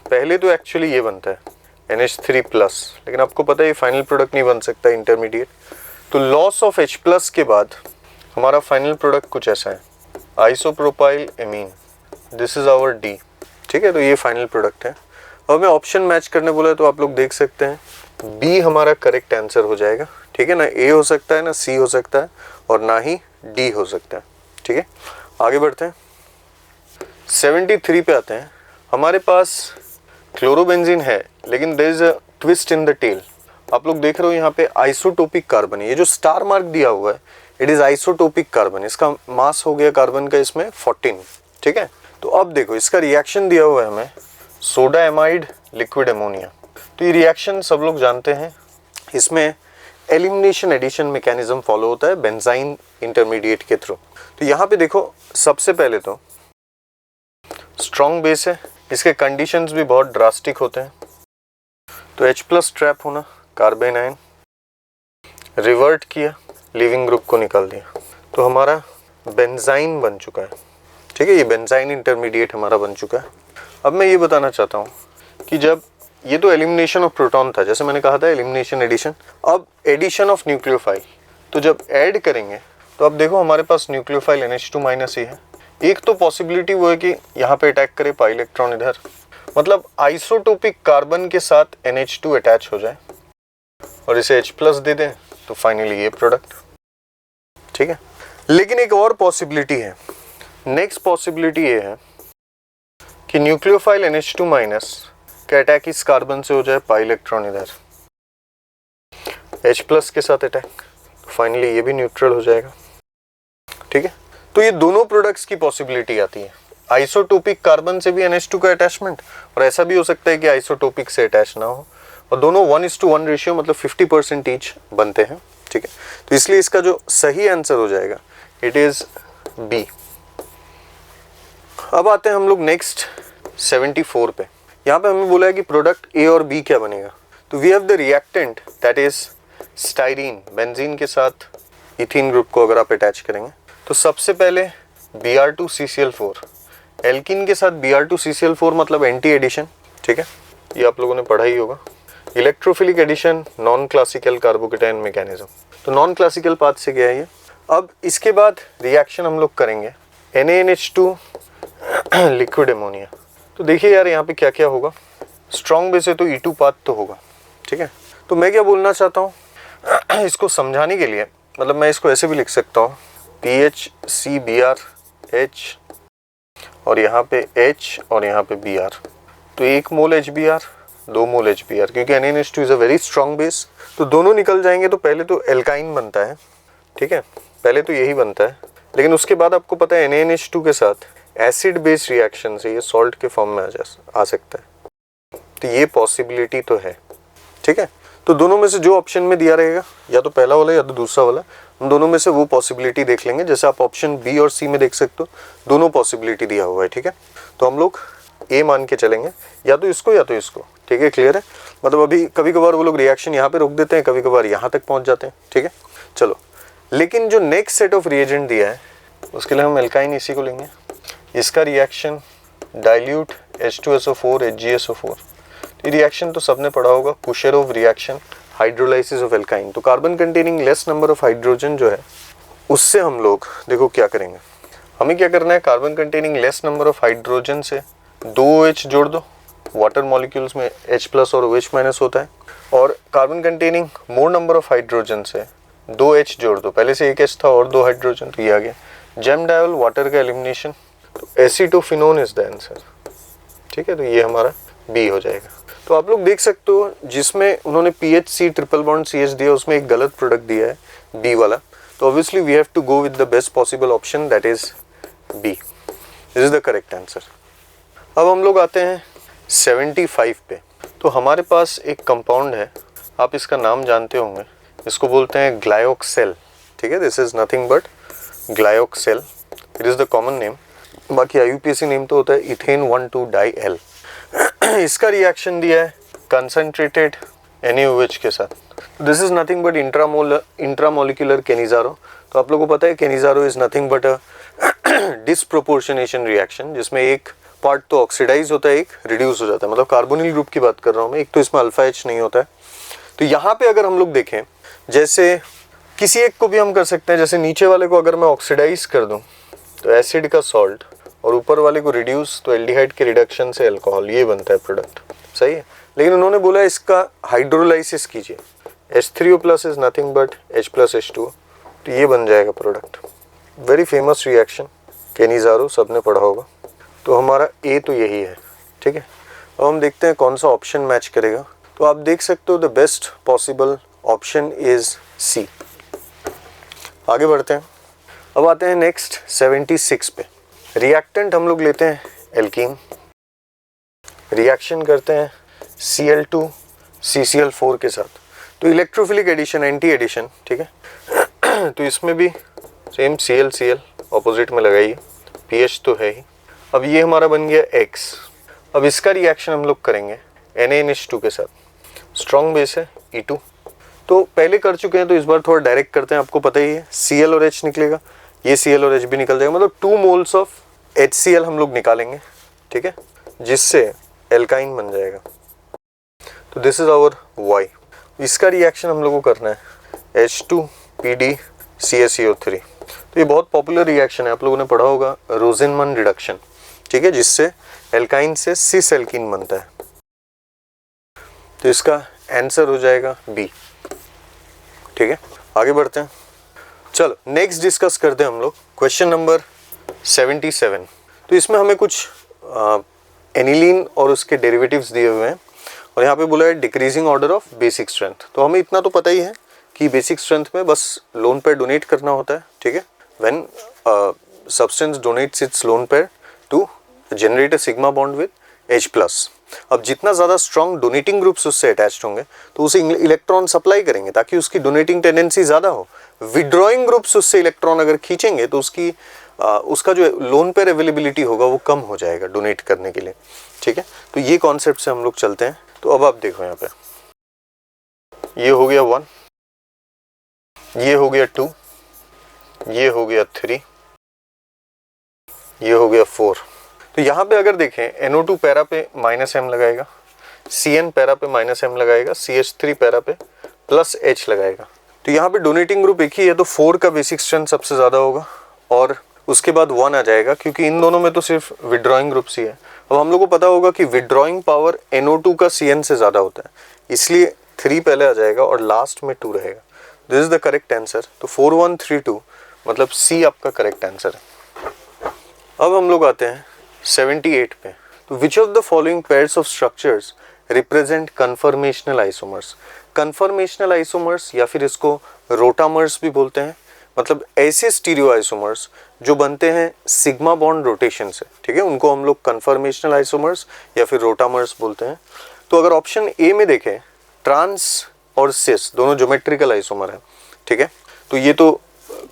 पहले तो एक्चुअली ये बनता है NH3 प्लस, लेकिन आपको पता है ये फाइनल प्रोडक्ट नहीं बन सकता इंटरमीडिएट। तो लॉस ऑफ H प्लस के बाद हमारा फाइनल प्रोडक्ट कुछ ऐसा है, isopropyl amine, this is our D। ठीक है, तो ये फाइनल प्रोडक्ट है। अब मैं ऑप्शन मैच करने बोला तो आप लोग देख सकते हैं B हमारा करेक्ट आंसर हो जाएगा। ठीक है ना, A हो सकता है, ना C हो सकता है, और ना ही D हो सकता है। ठीक है, आगे बढ़ते हैं। 73 पे आते हैं। हमारे पास क्लोरोबेंजीन है, लेकिन there is a twist in the tail. आप लोग देख रहे हो यहाँ पे आइसोटोपिक कार्बन है, ये जो स्टार मार्क दिया हुआ है इट इज आइसोटोपिक कार्बन। इसका मास हो गया कार्बन का इसमें 14। ठीक है, तो अब देखो इसका रिएक्शन दिया हुआ है हमें सोडा एमाइड लिक्विड एमोनिया। तो ये रिएक्शन सब लोग जानते हैं, इसमें एलिमिनेशन एडिशन मैकेनिज्म फॉलो होता है बेंजाइन इंटरमीडिएट के थ्रू। तो यहाँ पे देखो सबसे पहले तो स्ट्रॉन्ग बेस है, इसके कंडीशंस भी बहुत ड्रास्टिक होते हैं। तो H प्लस ट्रैप होना, कार्बन आयन रिवर्ट किया, लिविंग ग्रुप को निकाल दिया, तो हमारा बेंजाइन बन चुका है। ठीक है, ये बेंजाइन इंटरमीडिएट हमारा बन चुका है। अब मैं ये बताना चाहता हूँ कि जब ये तो एलिमिनेशन ऑफ प्रोटॉन था, जैसे मैंने कहा था एलिमिनेशन एडिशन, अब एडिशन ऑफ न्यूक्लियोफाइल। तो जब ऐड करेंगे तो अब देखो हमारे पास न्यूक्लियोफाइल NH2 माइनस ही है। एक तो पॉसिबिलिटी वो है कि यहाँ पे अटैक करे पाई इलेक्ट्रॉन इधर, मतलब आइसोटोपिक कार्बन के साथ NH2 अटैच हो जाए और इसे H प्लस दे दें, तो फाइनली ये प्रोडक्ट। ठीक है, लेकिन एक और पॉसिबिलिटी है। नेक्स्ट पॉसिबिलिटी ये है कि न्यूक्लियोफाइल NH2 माइनस का अटैक इस कार्बन से हो जाए, पाई इलेक्ट्रॉन इधर, H प्लस के साथ अटैक, तो फाइनली ये भी न्यूट्रल हो जाएगा। ठीक है, तो ये दोनों प्रोडक्ट्स की पॉसिबिलिटी आती है, आइसोटोपिक कार्बन से भी NH2 का अटैचमेंट, और ऐसा भी हो सकता है कि आइसोटोपिक से अटैच ना हो, और दोनों 1:1 रेशियो मतलब 50% ईच बनते हैं। ठीक है, तो इसलिए इसका जो सही आंसर हो जाएगा इट इज B। अब आते हैं हम लोग नेक्स्ट 74 पे। यहाँ पे हमें बोला है कि प्रोडक्ट A और B क्या बनेगा। तो we have the reactant that is styrene, benzene के साथ इथीन ग्रुप को अगर आप अटैच करेंगे तो सबसे पहले Br2CCl4, एल्कीन के साथ Br2CCl4 मतलब एंटी एडिशन। ठीक है, ये आप लोगों ने पढ़ा ही होगा। Electrophilic addition, non classical carbocation mechanism, तो नॉन क्लासिकल पाथ से गया है ये। अब इसके बाद रिएक्शन हम लोग करेंगे NaNH2 लिक्विड एमोनिया। तो देखिए यार यहाँ पे क्या क्या होगा, स्ट्रॉन्ग बेस है तो E2 पाथ तो होगा। ठीक है, तो मैं क्या बोलना चाहता हूँ इसको समझाने के लिए, मतलब मैं इसको ऐसे भी लिख सकता हूँ PHCBr H और यहाँ पे H और यहाँ पे Br, तो 1 मोल HBr 2 मोल HBr, क्योंकि NaNH2 is a very strong base, तो दोनों निकल जाएंगे। तो पहले तो एल्काइन बनता है, ठीक है, पहले तो यही बनता है, लेकिन उसके बाद आपको पता है NaNH2 के साथ एसिड बेस रिएक्शन से ये सॉल्ट के फॉर्म में आ सकता है, तो ये पॉसिबिलिटी तो है। ठीक है, तो दोनों में से जो ऑप्शन में दिया रहेगा, या तो पहला वाला या तो दूसरा वाला, हम दोनों में से वो पॉसिबिलिटी देख लेंगे। जैसे आप ऑप्शन बी और सी में देख सकते हो, दोनों पॉसिबिलिटी दिया हुआ है, ठीक है। तो हम लोग ए मान के चलेंगे, या तो इसको या तो इसको, ठीक है, क्लियर है। मतलब अभी कभी कभार वो लोग रिएक्शन यहाँ पे रोक देते हैं, कभी कभार यहाँ तक पहुँच जाते हैं, ठीक है। चलो, लेकिन जो नेक्स्ट सेट ऑफ रिएजेंट दिया है उसके लिए हम एल्काइन इसी को लेंगे। इसका रिएक्शन डाइल्यूट H2SO4 HgSO4। ये रिएक्शन तो सबने पढ़ा होगा, कुशेरोव रिएक्शन, हाइड्रोलाइसिस ऑफ एल्काइन। तो carbon containing less number of hydrogen जो है उससे हम लोग देखो क्या करेंगे। हमें क्या करना है, carbon containing less number of hydrogen से 2 OH जोड़ दो। वाटर मॉलिक्यूल्स में H+ और OH- होता है। और carbon containing more number of hydrogen से 2 H जोड़ दो। पहले से एक H था और 2 हाइड्रोजन, तो ये आ गया। जेम डायोल वाटर का एलिमिनेशन, तो एसीटोफिनोन इज द आंसर, ठीक है। तो ये हमारा बी हो जाएगा। तो आप लोग देख सकते हो जिसमें उन्होंने PHC ट्रिपल बॉन्ड CH दिया उसमें एक गलत प्रोडक्ट दिया है बी वाला। तो obviously we have to go with the best possible option, that is B. This is the correct answer. अब हम लोग आते हैं 75 पे। तो हमारे पास एक कंपाउंड है, आप इसका नाम जानते होंगे, इसको बोलते हैं ग्लायोक्सेल, ठीक है। This is nothing but glyoxal, it is the common name. बाकी IUPAC नेम तो होता है इथेन 1,2-डाई-L। इसका रिएक्शन दिया है कंसंट्रेटेड NaOH के साथ। This is nothing but intramolecular Cannizzaro. तो आप लोगों को पता है Cannizzaro is nothing but a disproportionation reaction, जिसमें एक पार्ट तो ऑक्सीडाइज होता है, एक रिड्यूस हो जाता है। मतलब कार्बोनिल ग्रुप की बात कर रहा हूँ मैं, एक तो इसमें अल्फा H नहीं होता है। तो यहाँ पे अगर हम लोग देखें, जैसे किसी एक को भी हम कर सकते हैं, जैसे नीचे वाले को अगर मैं ऑक्सीडाइज कर दूं तो एसिड का सॉल्ट, और ऊपर वाले को रिड्यूस तो एल्डिहाइड के रिडक्शन से अल्कोहल, ये बनता है प्रोडक्ट, सही है। लेकिन उन्होंने बोला इसका हाइड्रोलाइसिस कीजिए, H3O+ is nothing but H+ H2O, तो ये बन जाएगा product. Very famous reaction, Cannizzaro, सबने पढ़ा होगा। तो हमारा ए तो यही है, ठीक है। अब हम देखते हैं कौन सा ऑप्शन मैच करेगा। तो आप देख सकते हो the best possible option is C. आगे बढ़ते हैं। अब आते हैं नेक्स्ट 76 पे। रिएक्टेंट हम लोग लेते हैं एल्कीन, रिएक्शन करते हैं Cl2 CCl4 के साथ। तो इलेक्ट्रोफिलिक एडिशन, एंटी एडिशन, ठीक है। तो इसमें भी सेम Cl ऑपोजिट में लगाइए, pH तो है ही। अब ये हमारा बन गया X। अब इसका रिएक्शन हम लोग करेंगे NaNH2 के साथ। स्ट्रॉन्ग बेस है E2, तो पहले कर चुके हैं तो इस बार थोड़ा डायरेक्ट करते हैं। आपको पता ही है Cl और H निकलेगा, ये Cl और H भी निकल जाएगा, मतलब 2 मोल्स ऑफ HCl हम लोग निकालेंगे, ठीक है, जिससे एल्काइन बन जाएगा। तो दिस इज आवर Y। इसका रिएक्शन हम लोग को करना है H2PD CaCO3। तो ये बहुत पॉपुलर रिएक्शन है, आप लोगों ने पढ़ा होगा, रोजेनमन रिडक्शन, ठीक है, जिससे एल्काइन से सिस एल्कीन बनता है। तो इसका आंसर हो जाएगा बी, ठीक है। आगे बढ़ते हैं। चलो नेक्स्ट डिस्कस करते हैं हम लोग क्वेश्चन नंबर 77। तो इसमें हमें कुछ एनिलीन और उसके डेरिवेटिव्स दिए हुए हैं, और यहाँ पे बोला है decreasing order of basic strength. तो हमें इतना तो पता ही है कि बेसिक स्ट्रेंथ में बस लोन पेयर डोनेट करना होता है, ठीक है। When substance donates its lone pair to generate a sigma bond with H+। अब जितना ज़्यादा स्ट्रॉन्ग डोनेटिंग ग्रुप्स उससे अटैच्ड होंगे तो उसे इलेक्ट्रॉन सप्लाई करेंगे ताकि उसकी डोनेटिंग टेंडेंसी ज़्यादा हो। विड्रॉइंग ग्रुप्स उससे इलेक्ट्रॉन अगर खींचेंगे तो उसका जो लोन पेयर अवेलेबिलिटी होगा वो कम हो जाएगा डोनेट करने के लिए, ठीक है। तो ये कॉन्सेप्ट से हम लोग चलते हैं। तो अब आप देखो यहाँ पे, ये हो गया 1, ये हो गया 2, ये हो गया 3, ये हो गया 4। तो यहाँ पे अगर देखें NO2 पैरा पे -M लगाएगा, CN पैरा पे -M लगाएगा, CH3 पैरा पे +H लगाएगा। तो यहाँ पे डोनेटिंग ग्रुप एक ही है, तो 4 का बेसिक स्ट्रेंथ सबसे ज़्यादा होगा और उसके बाद 1 आ जाएगा, क्योंकि इन दोनों में तो सिर्फ विड्रॉइंग ग्रुप्स ही है। अब हम लोग को पता होगा कि विड्रॉइंग पावर NO2 का CN से ज़्यादा होता है, इसलिए 3 पहले आ जाएगा और लास्ट में 2 रहेगा। This is the correct answer. तो 4 1 3 2 मतलब C आपका करेक्ट आंसर है। अब हम लोग आते हैं 78 पे। तो विच of the following pairs of structures represent conformational isomers. Conformational isomers या फिर इसको रोटामर्स भी बोलते हैं, मतलब ऐसे स्टीरियो आइसोमर्स जो बनते हैं सिग्मा बॉन्ड रोटेशन से, ठीक है, उनको हम लोग कन्फर्मेशनल आइसोमर्स या फिर रोटामर्स बोलते हैं। तो अगर ऑप्शन ए में देखें ट्रांस और सिस दोनों ज्योमेट्रिकल आइसोमर है, ठीक है। तो ये तो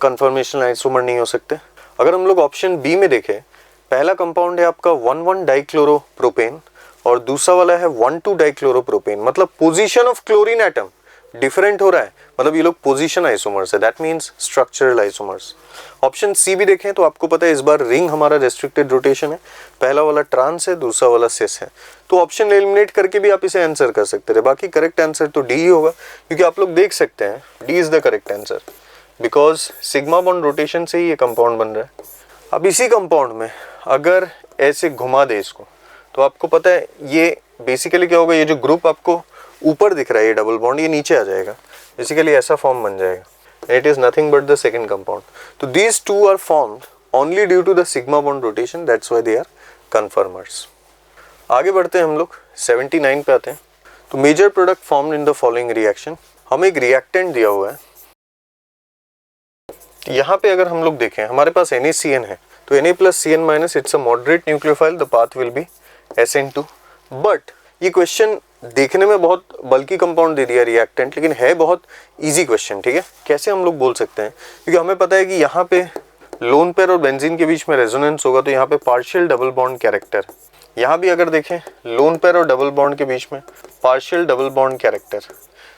कन्फर्मेशनल आइसोमर नहीं हो सकते। अगर हम लोग ऑप्शन बी में देखें, पहला कंपाउंड है आपका 1,1 डाइक्लोरोप्रोपेन और दूसरा वाला है 1,2 डाइक्लोरोप्रोपेन, मतलब position of chlorine atom different हो रहा है, मतलब ये लोग पोजीशन आइसोमर्स है, that means structural isomers. Option C भी देखें तो आपको पता है इस बार रिंग हमारा रेस्ट्रिक्टेड रोटेशन है, पहला वाला ट्रांस है, दूसरा वाला सिस है, तो ऑप्शन एलिमिनेट करके भी आप इसे आंसर कर सकते थे। बाकी करेक्ट आंसर तो डी ही होगा, क्योंकि आप लोग देख सकते हैं D is the correct answer, because sigma bond rotation से ही ये कंपाउंड बन रहा है। अब इसी कंपाउंड में अगर ऐसे घुमा दे इसको, तो आपको पता है ये बेसिकली क्या होगा, ये जो ग्रुप आपको ऊपर दिख रहा है ये डबल बॉन्ड, ये नीचे आ जाएगा, बेसिकली ऐसा फॉर्म बन जाएगा। It is nothing but the second compound. तो these two are formed only due to the sigma bond rotation, that's why they are conformers. आगे बढ़ते हैं हम लोग 79 पे आते हैं। तो major product formed in the following reaction, हमें एक रिएक्टेंट दिया हुआ है। यहाँ पे अगर हम लोग देखें हमारे पास NaCN है, तो Na+Cn- it's a moderate nucleophile, the path will be SN2। But ये क्वेश्चन देखने में बहुत बल्कि कंपाउंड दे दिया रिएक्टेंट, लेकिन है बहुत इजी क्वेश्चन, ठीक है। कैसे हम लोग बोल सकते हैं, क्योंकि हमें पता है कि यहाँ पे लोन पेयर और बेंजीन के बीच में रेजोनेंस होगा, तो यहाँ पे पार्शियल डबल बॉन्ड कैरेक्टर। यहाँ भी अगर देखें लोन पेयर और डबल बॉन्ड के बीच में पार्शियल डबल बॉन्ड कैरेक्टर,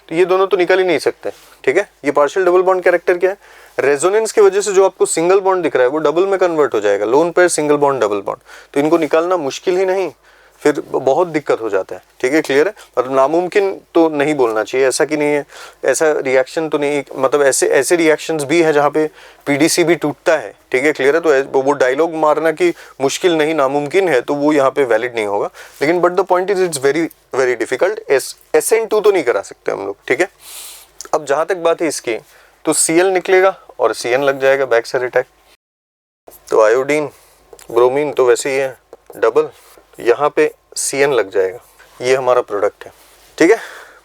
तो ये दोनों तो निकल ही नहीं सकते, ठीक है। ये पार्शियल डबल बॉन्ड कैरेक्टर क्या है, रेजोनेंस की वजह से जो आपको सिंगल बॉन्ड दिख रहा है वो डबल में कन्वर्ट हो जाएगा, lone pair single bond double bond, तो इनको निकालना मुश्किल ही नहीं, फिर बहुत दिक्कत हो जाता है, ठीक है, क्लियर है। मतलब नामुमकिन तो नहीं बोलना चाहिए, ऐसा कि नहीं है, ऐसा रिएक्शन तो नहीं, मतलब ऐसे रिएक्शंस भी है जहाँ पे पीडीसी भी टूटता है, ठीक है, क्लियर है। तो वो डायलॉग मारना कि मुश्किल नहीं नामुमकिन है, तो वो यहाँ पे वैलिड नहीं होगा, लेकिन but the point is it's very very difficult. SN2 तो नहीं करा सकते हम लोग, ठीक है। अब जहाँ तक बात है इसकी, तो Cl निकलेगा और CN लग जाएगा बैक साइड अटैक, तो आयोडीन ब्रोमीन तो वैसे ही है डबल, यहाँ पे Cn लग जाएगा, ये हमारा प्रोडक्ट है, ठीक है।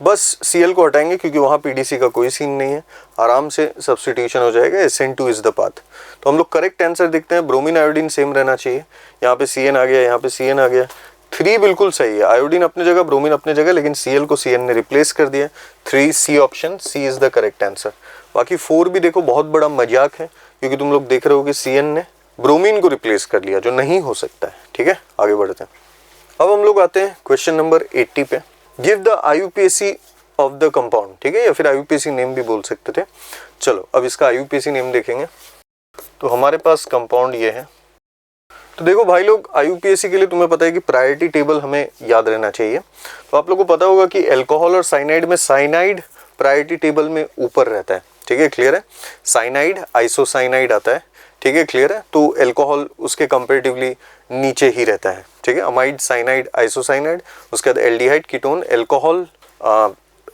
बस Cl को हटाएंगे क्योंकि वहाँ पीडीसी का कोई सीन नहीं है, आराम से सब्स्टिट्यूशन हो जाएगा, SN2 इज द पाथ। तो हम लोग करेक्ट आंसर देखते हैं, ब्रोमीन आयोडीन सेम रहना चाहिए, यहाँ पे Cn आ गया, यहाँ पे Cn आ गया, 3 बिल्कुल सही है, आयोडीन अपने जगह ब्रोमीन अपने जगह, लेकिन Cl को Cn ने रिप्लेस कर दिया, 3 C option, C is the correct answer. बाकी 4 भी देखो बहुत बड़ा मजाक है, क्योंकि तुम लोग देख रहे हो कि Cn ने ब्रोमीन को रिप्लेस कर लिया, जो नहीं हो सकता है, ठीक है। आगे बढ़ते हैं। अब हम लोग आते हैं क्वेश्चन नंबर 80 पे। Give the IUPAC of the compound, ठीक है, या फिर IUPAC नेम भी बोल सकते थे। चलो अब इसका IUPAC नेम देखेंगे। तो हमारे पास कंपाउंड ये है। तो देखो भाई लोग, IUPAC के लिए तुम्हें पता है कि प्रायोरिटी टेबल हमें याद रहना चाहिए। तो आप लोगों को पता होगा कि अल्कोहल और साइनाइड में साइनाइड प्रायोरिटी टेबल में ऊपर रहता है, ठीक है, क्लियर है। साइनाइड आइसोसाइनाइड आता है, ठीक है, क्लियर है। तो अल्कोहल उसके कंपेरेटिवली नीचे ही रहता है, ठीक है। अमाइड साइनाइड आइसोसाइनाइड, उसके बाद aldehyde ketone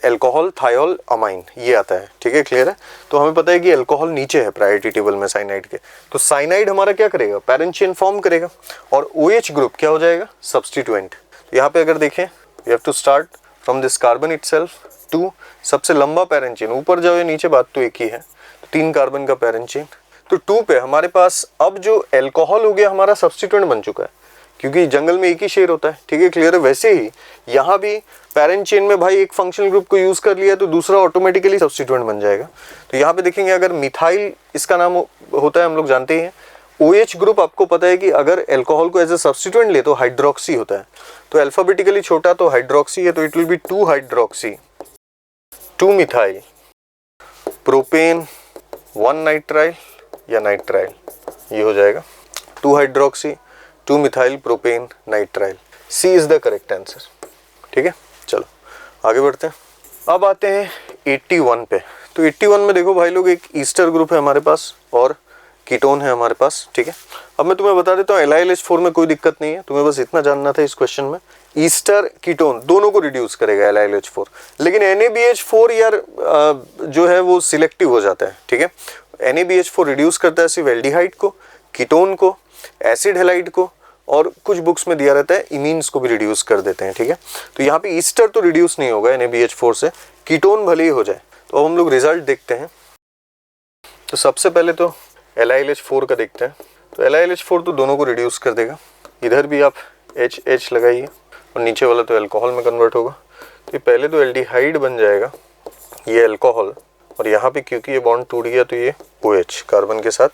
alcohol thiol amine, ये आता है, ठीक है, क्लियर है। तो हमें पता है कि अल्कोहल नीचे है प्रायोरिटी टेबल में साइनाइड के, तो साइनाइड हमारा क्या करेगा, पैरेंट चेन फॉर्म करेगा, और OH ग्रुप क्या हो जाएगा, सब्स्टिट्यूएंट। तो यहाँ पे अगर देखें, you have to start from this carbon itself to सबसे लंबा पैरेंट चेन, ऊपर जाओ या नीचे बात तो एक ही है, 3 कार्बन का पैरेंट चेन। तो 2 पे हमारे पास अब जो अल्कोहल हो गया हमारा सब्स्टिट्यूएंट बन चुका है, क्योंकि जंगल में एक ही शेर होता है, ठीक है, क्लियर है। वैसे ही यहाँ भी पैरेंट चेन में भाई एक फंक्शनल ग्रुप को यूज कर लिया तो दूसरा ऑटोमेटिकली सब्स्टिट्यूएंट बन जाएगा। तो यहाँ पे देखेंगे अगर मिथाइल इसका नाम होता है, हम लोग जानते ही हैं। OH ग्रुप आपको पता है कि अगर अल्कोहल को एज ए सब्स्टिट्यूएंट ले तो हाइड्रोक्सी होता है, तो अल्फाबेटिकली छोटा तो हाइड्रोक्सी है, तो it will be 2 hydroxy 2 methyl propane 1 nitrile या नाइट्राइल, ये हो जाएगा 2 hydroxy 2 methyl propane nitrile. C is the correct answer, ठीक है। चलो आगे बढ़ते हैं। अब आते हैं 81 पे। तो 81 में देखो भाई लोग, एक ईस्टर ग्रुप है हमारे पास और कीटोन है हमारे पास, ठीक है। अब मैं तुम्हें बता देता हूँ LiLH4 में कोई दिक्कत नहीं है, तुम्हें बस इतना जानना था इस क्वेश्चन में, ईस्टर कीटोन दोनों को रिड्यूस करेगा LiLH4, लेकिन NaBH4 यार जो है वो सिलेक्टिव हो जाता है, ठीक है। NaBH4 रिड्यूस करता है सिर्फ एल्डिहाइड को, कीटोन को, एसिड हैलाइड को, और कुछ बुक्स में दिया रहता है इमीन्स को भी रिड्यूस कर देते हैं, ठीक है। तो यहाँ पे ईस्टर तो रिड्यूस नहीं होगा NaBH4 से, कीटोन भले ही हो जाए। तो अब हम लोग रिजल्ट देखते हैं। तो सबसे पहले तो LiLH4 का देखते हैं। तो LiLH4 तो दोनों को रिड्यूस कर देगा, इधर भी आप HH लगाइए और नीचे वाला तो अल्कोहल में कन्वर्ट होगा। तो पहले तो एल्डिहाइड बन जाएगा ये अल्कोहल, और यहाँ पे क्योंकि ये बॉन्ड टूट गया तो ये OH कार्बन के साथ,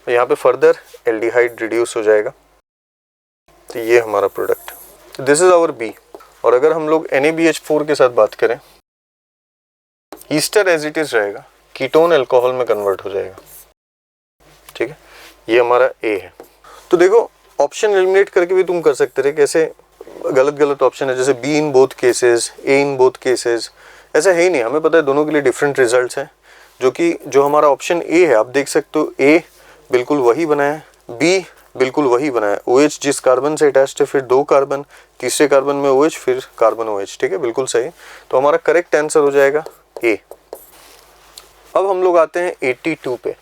तो यहाँ पे फर्दर एल्डिहाइड रिड्यूस हो जाएगा, तो ये हमारा प्रोडक्ट, तो दिस इज आवर B। और अगर हम लोग NaBH4 के साथ बात करें, ईस्टर एज इट इज रहेगा, कीटोन अल्कोहल में कन्वर्ट हो जाएगा, ठीक है, ये हमारा A है। तो देखो ऑप्शन एलिमिनेट करके भी तुम कर सकते थे, कैसे गलत गलत ऑप्शन है, जैसे B in both cases, A in both cases, ऐसा है ही नहीं, हमें पता है दोनों के लिए डिफरेंट रिजल्ट्स हैं, जो हमारा ऑप्शन A है, आप देख सकते हो A बिल्कुल वही बना है, B बिल्कुल वही बना है, OH जिस कार्बन से अटैच्ड है, फिर 2 कार्बन, तीसरे कार्बन में OH, फिर कार्बन OH, ठीक है, बिल्कुल सही। तो हमारा करेक्ट आंसर हो जाएगा A। अब हम लोग आते हैं 82 पे,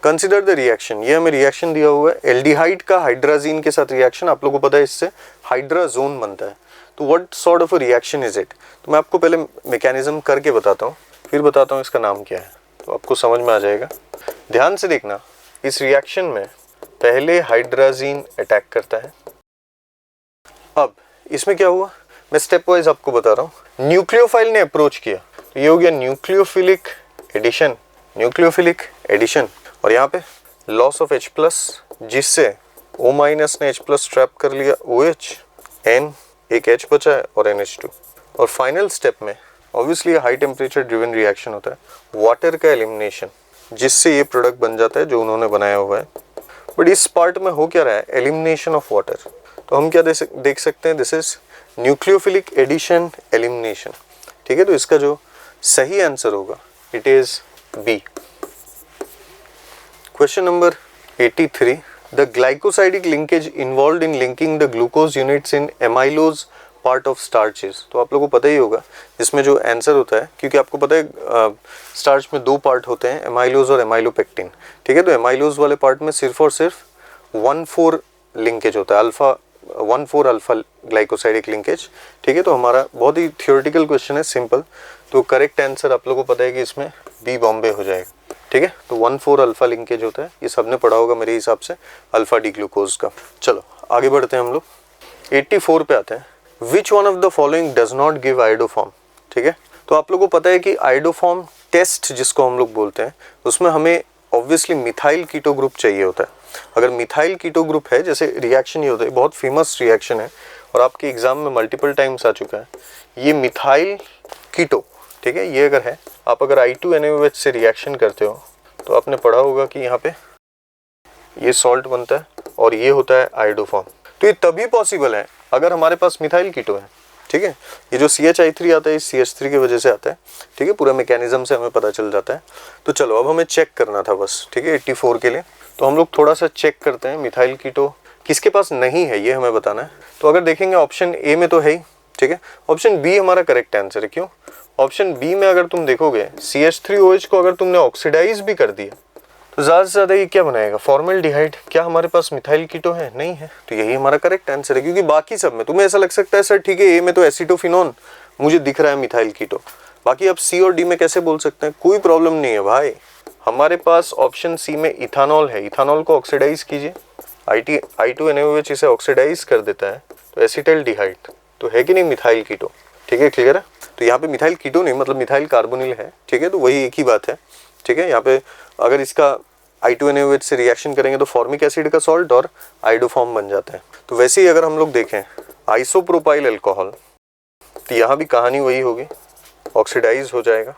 कंसिडर द रिएक्शन। ये हमें रिएक्शन दिया हुआ है, एल्डिहाइड का हाइड्राजीन के साथ रिएक्शन, आप लोगों को पता है इससे हाइड्राजोन बनता है, तो what sort of a reaction is it. तो मैं आपको पहले मैकेनिज्म करके बताता हूँ, फिर बताता हूँ इसका नाम क्या है, तो आपको समझ में आ जाएगा। ध्यान से देखना, इस रिएक्शन में पहले हाइड्राजीन अटैक करता है। अब इसमें क्या हुआ, मैं स्टेप वाइज आपको बता रहा हूँ। न्यूक्लियोफाइल ने अप्रोच किया, तो ये हो गया न्यूक्लियोफिलिक एडिशन, न्यूक्लियोफिलिक एडिशन, और यहाँ पे लॉस ऑफ H+, जिससे O- ने H+ ट्रैप कर लिया OH, N एक H बचा है और NH2। और फाइनल स्टेप में obviously high temperature driven reaction होता है, वाटर का एलिमिनेशन, जिससे ये प्रोडक्ट बन जाता है जो उन्होंने बनाया हुआ है। बट इस पार्ट में हो क्या रहा है, एलिमिनेशन ऑफ वाटर, तो हम क्या देख सकते हैं, this is nucleophilic addition elimination, ठीक है। तो इसका जो सही आंसर होगा it is B। Question number 83, the glycosidic linkage involved in linking the glucose units in amylose part of starches. तो आप लोगों को पता ही होगा इसमें जो आंसर होता है, क्योंकि आपको पता है स्टार्च में 2 पार्ट होते हैं, एमाइलोज और एमाइलोपेक्टिन, ठीक है। तो एमाइलोज वाले पार्ट में सिर्फ और सिर्फ 1,4 लिंकेज होता है, अल्फा 1,4 अल्फा ग्लाइकोसाइडिक लिंकेज, ठीक है। तो हमारा बहुत ही थियोरेटिकल क्वेश्चन है, सिंपल, तो करेक्ट आंसर आप लोगों को पता है कि इसमें B बॉम्बे हो जाएगा, ठीक है। तो 1,4 अल्फा लिंकेज होता है, ये सबने पढ़ा होगा मेरे हिसाब से, अल्फा डी ग्लूकोज का। चलो आगे बढ़ते हैं हम लोग, 84 पे आते हैं। Which one of the following does not give iodoform, ठीक है। तो आप लोगों को पता है कि आयोडोफॉर्म टेस्ट जिसको हम लोग बोलते हैं, उसमें हमें ऑब्वियसली मिथाइल कीटो ग्रुप चाहिए होता है। अगर मिथाइल कीटो ग्रुप है, जैसे रिएक्शन ये होता है, बहुत फेमस रिएक्शन है और आपके एग्जाम में मल्टीपल टाइम्स आ चुका है, ये मिथाइल कीटो, ठीक है। ये अगर है, आप अगर I2NaOH से रिएक्शन करते हो तो आपने पढ़ा होगा कि यहाँ पे ये सॉल्ट बनता है और ये होता है आयोडोफॉर्म। तो ये तभी पॉसिबल है अगर हमारे पास मिथाइल कीटो है, ठीक है। ये जो CH3 आता है, इस CH3 की वजह से आता है, ठीक है, पूरा मैकेनिज्म से हमें पता चल जाता है। तो चलो अब हमें चेक करना था बस, ठीक है, 84 के लिए। तो हम लोग थोड़ा सा चेक करते हैं, मिथाइल कीटो किसके पास नहीं है ये हमें बताना है। तो अगर देखेंगे ऑप्शन A में तो है ही, ठीक है, ऑप्शन B हमारा करेक्ट आंसर है। क्यों, ऑप्शन B में अगर तुम देखोगे CH3OH को अगर तुमने ऑक्सीडाइज भी कर दिया तो ज़्यादा से ज़्यादा ये क्या बनाएगा, फॉर्मल्डिहाइड। क्या हमारे पास मिथाइल कीटो है, नहीं है, तो यही हमारा करेक्ट आंसर है। क्योंकि बाकी सब में तुम्हें ऐसा लग सकता है सर ठीक है A में तो एसिटोफिनोन मुझे दिख रहा है मिथाइल कीटो, बाकी अब C और D में कैसे बोल सकते हैं, कोई प्रॉब्लम नहीं है भाई। हमारे पास ऑप्शन C में इथानॉल है, इथानॉल को ऑक्सीडाइज कीजिए, I2NaOH इसे ऑक्सीडाइज कर देता है तो एसिटल्डिहाइड, तो है कि नहीं मिथाइल कीटो, ठीक है, क्लियर है। तो यहाँ पे मिथाइल कीटो नहीं मतलब मिथाइल कार्बोनिल है, ठीक है, तो वही एक ही बात है, ठीक है। यहाँ पे अगर इसका I2NaOH से रिएक्शन करेंगे तो फॉर्मिक एसिड का सॉल्ट और आयोडोफॉर्म बन जाता है। तो वैसे ही अगर हम लोग देखें आइसोप्रोपाइल अल्कोहल, तो यहाँ भी कहानी वही होगी, ऑक्सीडाइज हो जाएगा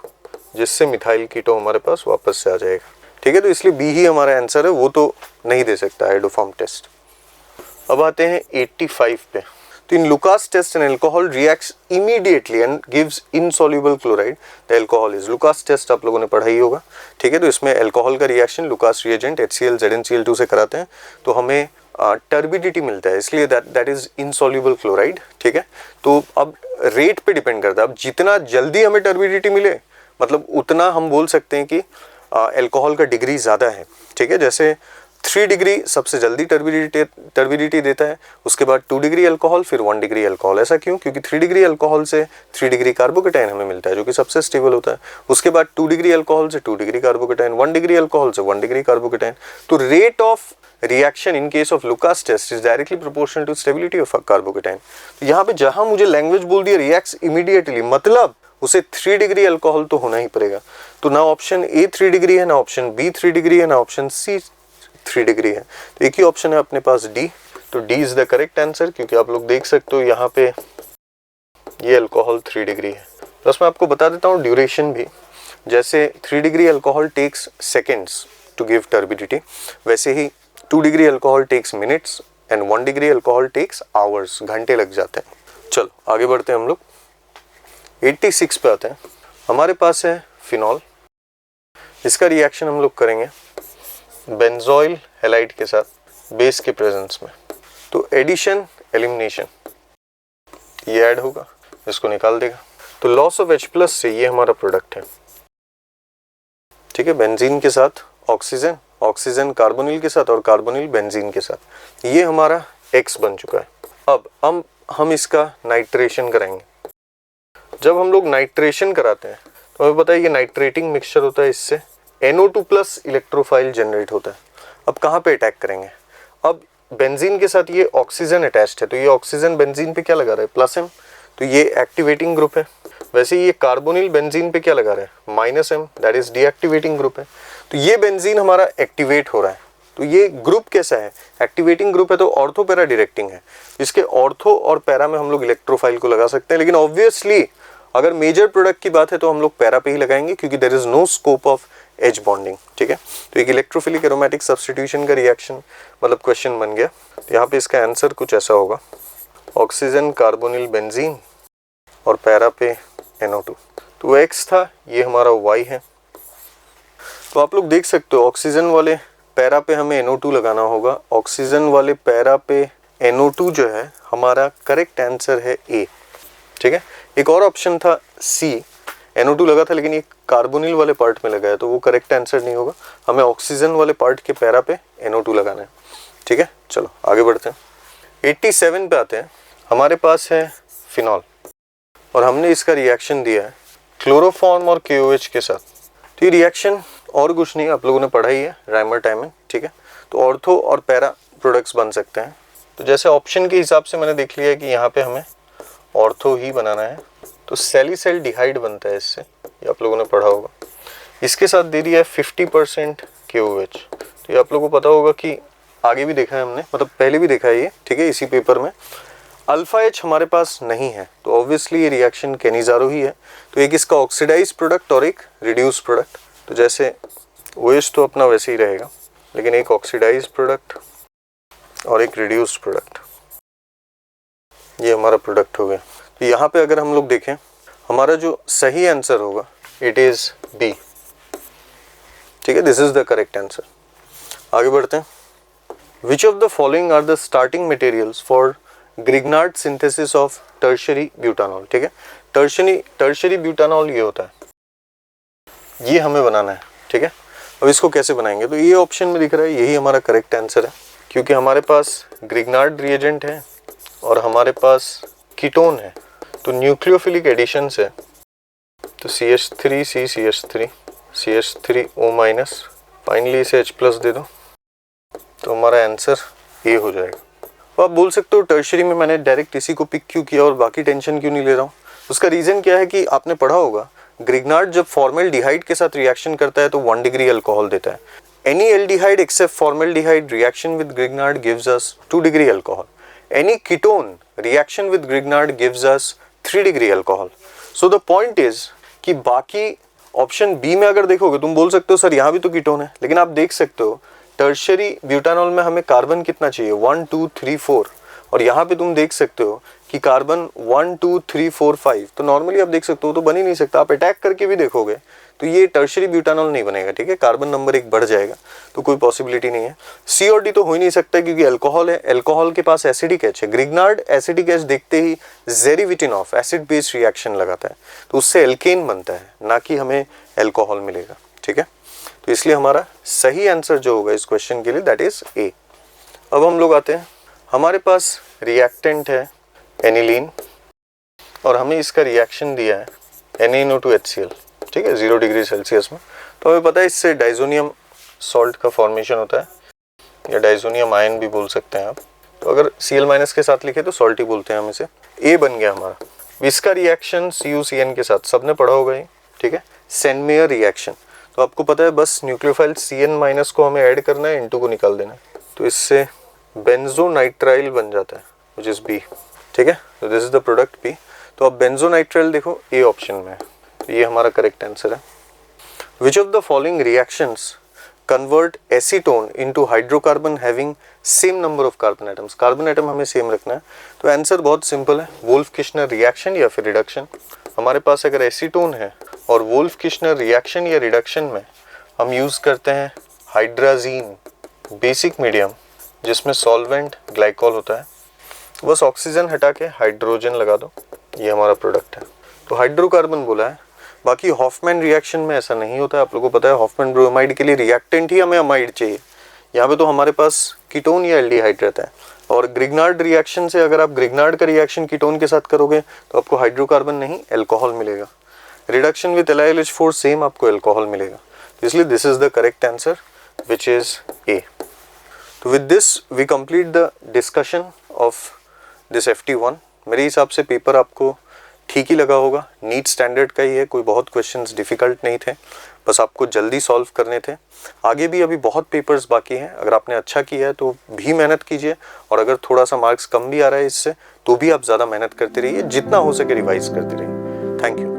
जिससे मिथाइल कीटो हमारे पास वापस से आ जाएगा, ठीक है। तो इसलिए B ही हमारा आंसर है, वो तो नहीं दे सकता आयोडोफॉर्म टेस्ट। अब आते हैं 85 पे। तो in Lucas test an alcohol reacts immediately and gives insoluble chloride, the alcohol is. Lucas test आप लोगों ने पढ़ा ही होगा, ठीक है। तो इसमें अल्कोहल का reaction Lucas reagent HCl ZnCl2 से कराते हैं तो हमें टर्बिडिटी मिलता है, इसलिए दैट इज इनसॉल्युबल क्लोराइड, ठीक है। तो अब रेट पे डिपेंड करता है, अब जितना जल्दी हमें टर्बिडिटी मिले मतलब उतना हम बोल सकते हैं कि अल्कोहल का डिग्री ज़्यादा है, ठीक है। जैसे 3 डिग्री सबसे जल्दी टर्बिडिटी देता है, उसके बाद 2 डिग्री अल्कोहल, फिर 1 डिग्री अल्कोहल। ऐसा क्यों, क्योंकि 3 डिग्री अल्कोहल से 3 डिग्री कार्बोकेटाइन हमें मिलता है जो कि सबसे स्टेबल होता है। उसके बाद 2 डिग्री अल्कोहल से 2 डिग्री कार्बोकेटाइन, 1 डिग्री अल्कोहल से 1 डिग्री कार्बोकेटाइन। तो rate of reaction in case of Lucas test is directly proportional to stability of carbocation. तो यहाँ पे जहाँ मुझे लैंग्वेज बोल दिया रिएक्ट्स इमीडिएटली, मतलब उसे 3 डिग्री अल्कोहल तो होना ही पड़ेगा। तो ना ऑप्शन ए 3 डिग्री है, ना ऑप्शन बी 3 डिग्री है, ना ऑप्शन सी 3 डिग्री है। तो एक ही ऑप्शन है अपने पास डी। तो D is the correct answer, क्योंकि आप लोग देख सकते हो यहाँ पे ये अल्कोहल 3 डिग्री है। प्लस मैं आपको बता देता हूँ ड्यूरेशन भी, जैसे 3 degree alcohol takes seconds to give turbidity, वैसे ही 2 degree alcohol takes minutes and 1 degree alcohol takes hours, घंटे लग जाते हैं। चलो आगे बढ़ते हैं हम लोग 86 पे आते हैं। हमारे पास है फिनॉल, इसका रिएक्शन हम लोग करेंगे बेंजोइल हैलाइड के साथ बेस के प्रेजेंस में। तो एडिशन एलिमिनेशन, ये ऐड होगा, इसको निकाल देगा। तो लॉस ऑफ H+ से ये हमारा प्रोडक्ट है, ठीक है। बेंजीन के साथ ऑक्सीजन, ऑक्सीजन कार्बोनिल के साथ और कार्बोनिल बेंजीन के साथ, ये हमारा X बन चुका है। अब हम इसका नाइट्रेशन कराएंगे। जब हम लोग नाइट्रेशन कराते हैं तो हमें पता है ये नाइट्रेटिंग मिक्सचर होता है, इससे NO2+ इलेक्ट्रोफाइल जनरेट होता है। अब कहाँ पे अटैक करेंगे? अब बेंजीन के साथ ये ऑक्सीजन अटैच्ड है, तो ये ऑक्सीजन बेंजीन पे क्या लगा रहा है? +M, तो ये एक्टिवेटिंग ग्रुप है। वैसे ये कार्बोनिल बेंजीन पे क्या लगा रहा है? -M, that is deactivating group है। तो ये बेंजीन हमारा एक्टिवेट हो रहा है। तो ये ग्रुप कैसा है? एक्टिवेटिंग ग्रुप है, तो ऑर्थो पैरा डायरेक्टिंग है। इसके ऑर्थो और पैरा में हम लोग इलेक्ट्रोफाइल को लगा सकते हैं, लेकिन ऑब्वियसली अगर मेजर प्रोडक्ट की बात है तो हम लोग पैरा पे ही लगाएंगे, क्योंकि there is no scope of H bonding, ठीक है। तो एक इलेक्ट्रोफिलिक एरोमेटिक सब्स्टिट्यूशन का रिएक्शन मतलब क्वेश्चन बन गया। तो यहाँ पे इसका आंसर कुछ ऐसा होगा, ऑक्सीजन कार्बोनिल बेंजीन और पैरा पे NO2। तो X था, ये हमारा Y है। तो आप लोग देख सकते हो ऑक्सीजन वाले पैरा पे हमें NO2 लगाना होगा, ऑक्सीजन वाले पैरा पे NO2 जो है हमारा करेक्ट आंसर है A, ठीक है। एक और ऑप्शन था C, NO2 लगा था लेकिन ये कार्बोनिल वाले पार्ट में लगा है, तो वो करेक्ट आंसर नहीं होगा। हमें ऑक्सीजन वाले पार्ट के पैरा पे NO2 लगाना है, ठीक है। चलो आगे बढ़ते हैं 87 पे आते हैं। हमारे पास है फिनॉल और हमने इसका रिएक्शन दिया है क्लोरोफॉर्म और KOH के साथ। तो ये रिएक्शन और कुछ नहीं, आप लोगों ने पढ़ा ही है, राइमर टाइमन, ठीक है। तो ऑर्थो और पैरा प्रोडक्ट्स बन सकते हैं। तो जैसे ऑप्शन के हिसाब से मैंने देख लिया है कि यहाँ पे हमें ऑर्थो ही बनाना है, तो सैलिसिल्डिहाइड बनता है इससे, ये आप लोगों ने पढ़ा होगा। इसके साथ दे दिया है 50% KOH। तो ये आप लोगों को पता होगा कि आगे भी देखा है हमने, मतलब पहले भी देखा है ये, ठीक है, इसी पेपर में। अल्फा H हमारे पास नहीं है, तो ऑब्वियसली ये रिएक्शन कैनिजारो ही है। तो एक इसका ऑक्सीडाइज प्रोडक्ट और एक रिड्यूस प्रोडक्ट। तो जैसे OH तो अपना वैसे ही रहेगा, लेकिन एक ऑक्सीडाइज प्रोडक्ट और एक रिड्यूस प्रोडक्ट, ये हमारा प्रोडक्ट हो गया। तो यहाँ पे अगर हम लोग देखें, हमारा जो सही आंसर होगा इट इज B, ठीक है, this is the correct answer. आगे बढ़ते हैं। Which of the following are the starting materials for Grignard synthesis of tertiary butanol, ठीक है। टर्शरी ब्यूटानॉल ये होता है, ये हमें बनाना है, ठीक है। अब इसको कैसे बनाएंगे? तो ये ऑप्शन में दिख रहा है, यही हमारा करेक्ट आंसर है, क्योंकि हमारे पास ग्रिग्नार्ड रिएजेंट है और हमारे पास कीटोन है। तो न्यूक्लियोफिलिक एडिशन से तो CH3C CH3 CH3O-, फाइनली इसे H+ दे दो, तो हमारा आंसर A हो जाएगा। तो आप बोल सकते हो टर्शरी में मैंने डायरेक्ट इसी को पिक क्यों किया और बाकी टेंशन क्यों नहीं ले रहा हूँ? उसका रीज़न क्या है कि आपने पढ़ा होगा ग्रिग्नार्ड जब फॉर्मेल्डिहाइड के साथ रिएक्शन करता है तो 1 डिग्री अल्कोहल देता है। Any aldehyde except formaldehyde reaction with Grignard gives us 2 degree alcohol. Any ketone reaction with Grignard gives us 3 degree alcohol. So the point is कि बाकी ऑप्शन बी में अगर देखोगे तुम बोल सकते हो सर यहाँ भी तो कीटोन है, लेकिन आप देख सकते हो टर्शरी ब्यूटानॉल में हमें कार्बन कितना चाहिए? 1 2 3 4, और यहाँ पे तुम देख सकते हो कि कार्बन 1 2 3 4 5, तो नॉर्मली आप देख सकते हो तो बन ही नहीं सकता। आप अटैक करके भी देखोगे तो ये टर्शरी ब्यूटानॉल नहीं बनेगा, ठीक है, कार्बन नंबर 1 बढ़ जाएगा, तो कोई पॉसिबिलिटी नहीं है। सी और डी तो हो ही नहीं सकता क्योंकि अल्कोहल है, अल्कोहल के पास एसिडिक एच है। ग्रिग्नार्ड एसिडिक एच देखते ही जेरिविटिनॉफ एसिड बेस्ड रिएक्शन लगाता है, तो उससे एल्केन बनता है, ना कि हमें अल्कोहल मिलेगा, ठीक है। तो इसलिए हमारा सही आंसर जो होगा इस क्वेश्चन के लिए दैट इज ए। अब हम लोग आते हैं, हमारे पास रिएक्टेंट है एनिलीन और हमें इसका रिएक्शन दिया है NaNO2HCl, ठीक है, 0 डिग्री सेल्सियस में। तो हमें पता है इससे डाइजोनियम सॉल्ट का फॉर्मेशन होता है या डाइजोनियम आयन भी बोल सकते हैं आप। तो अगर Cl- के साथ लिखे तो सॉल्ट ही बोलते हैं हम इसे। ए बन गया हमारा। विस्का रिएक्शन CuCN के साथ सबने पढ़ा होगा ये, ठीक है। सेंडमेयर रिएक्शन, तो आपको पता है बस न्यूक्लियोफाइल CN- को हमें ऐड करना है, N2 को निकाल देना है, तो इससे बेंजोनाइट्राइल बन जाता है विच इज B, ठीक है। तो this is the product B। तो अब बेंजोनाइट्राइल देखो A ऑप्शन में है, तो ये हमारा करेक्ट आंसर है। विच of the following reactions convert acetone into hydrocarbon having same number of carbon atoms. Carbon atom हमें सेम रखना है, तो आंसर बहुत सिंपल है, वोल्फ किश्नर रिएक्शन या फिर रिडक्शन। हमारे पास अगर एसीटोन है और वोल्फ किश्नर रिएक्शन या रिडक्शन में हम यूज़ करते हैं हाइड्राजीन बेसिक मीडियम जिसमें सॉल्वेंट ग्लाइकॉल होता है, बस ऑक्सीजन हटा के हाइड्रोजन लगा दो, ये हमारा प्रोडक्ट है। तो हाइड्रोकार्बन बोला है, बाकी हॉफमैन रिएक्शन में ऐसा नहीं होता है। आप लोगों को पता है हॉफमैन ब्रोमाइड के लिए रिएक्टेंट ही हमें अमाइड चाहिए, यहाँ पे तो हमारे पास कीटोन या एल्डिहाइड रहता है। और ग्रिग्नार्ड रिएक्शन से अगर आप ग्रिग्नार्ड का रिएक्शन कीटोन के साथ करोगे तो आपको हाइड्रोकार्बन नहीं एल्कोहल मिलेगा। रिडक्शन विद LiLH4 सेम आपको एल्कोहल मिलेगा, इसलिए this is the correct answer which is A। तो with this we complete the discussion of this FT1। मेरे हिसाब से पेपर आपको ठीक ही लगा होगा, नीट स्टैंडर्ड का ही है, कोई बहुत क्वेश्चंस डिफिकल्ट नहीं थे, बस आपको जल्दी सॉल्व करने थे। आगे भी अभी बहुत पेपर्स बाकी हैं, अगर आपने अच्छा किया है तो भी मेहनत कीजिए, और अगर थोड़ा सा मार्क्स कम भी आ रहा है इससे तो भी आप ज़्यादा मेहनत करते रहिए, जितना हो सके रिवाइज करते रहिए। Thank you.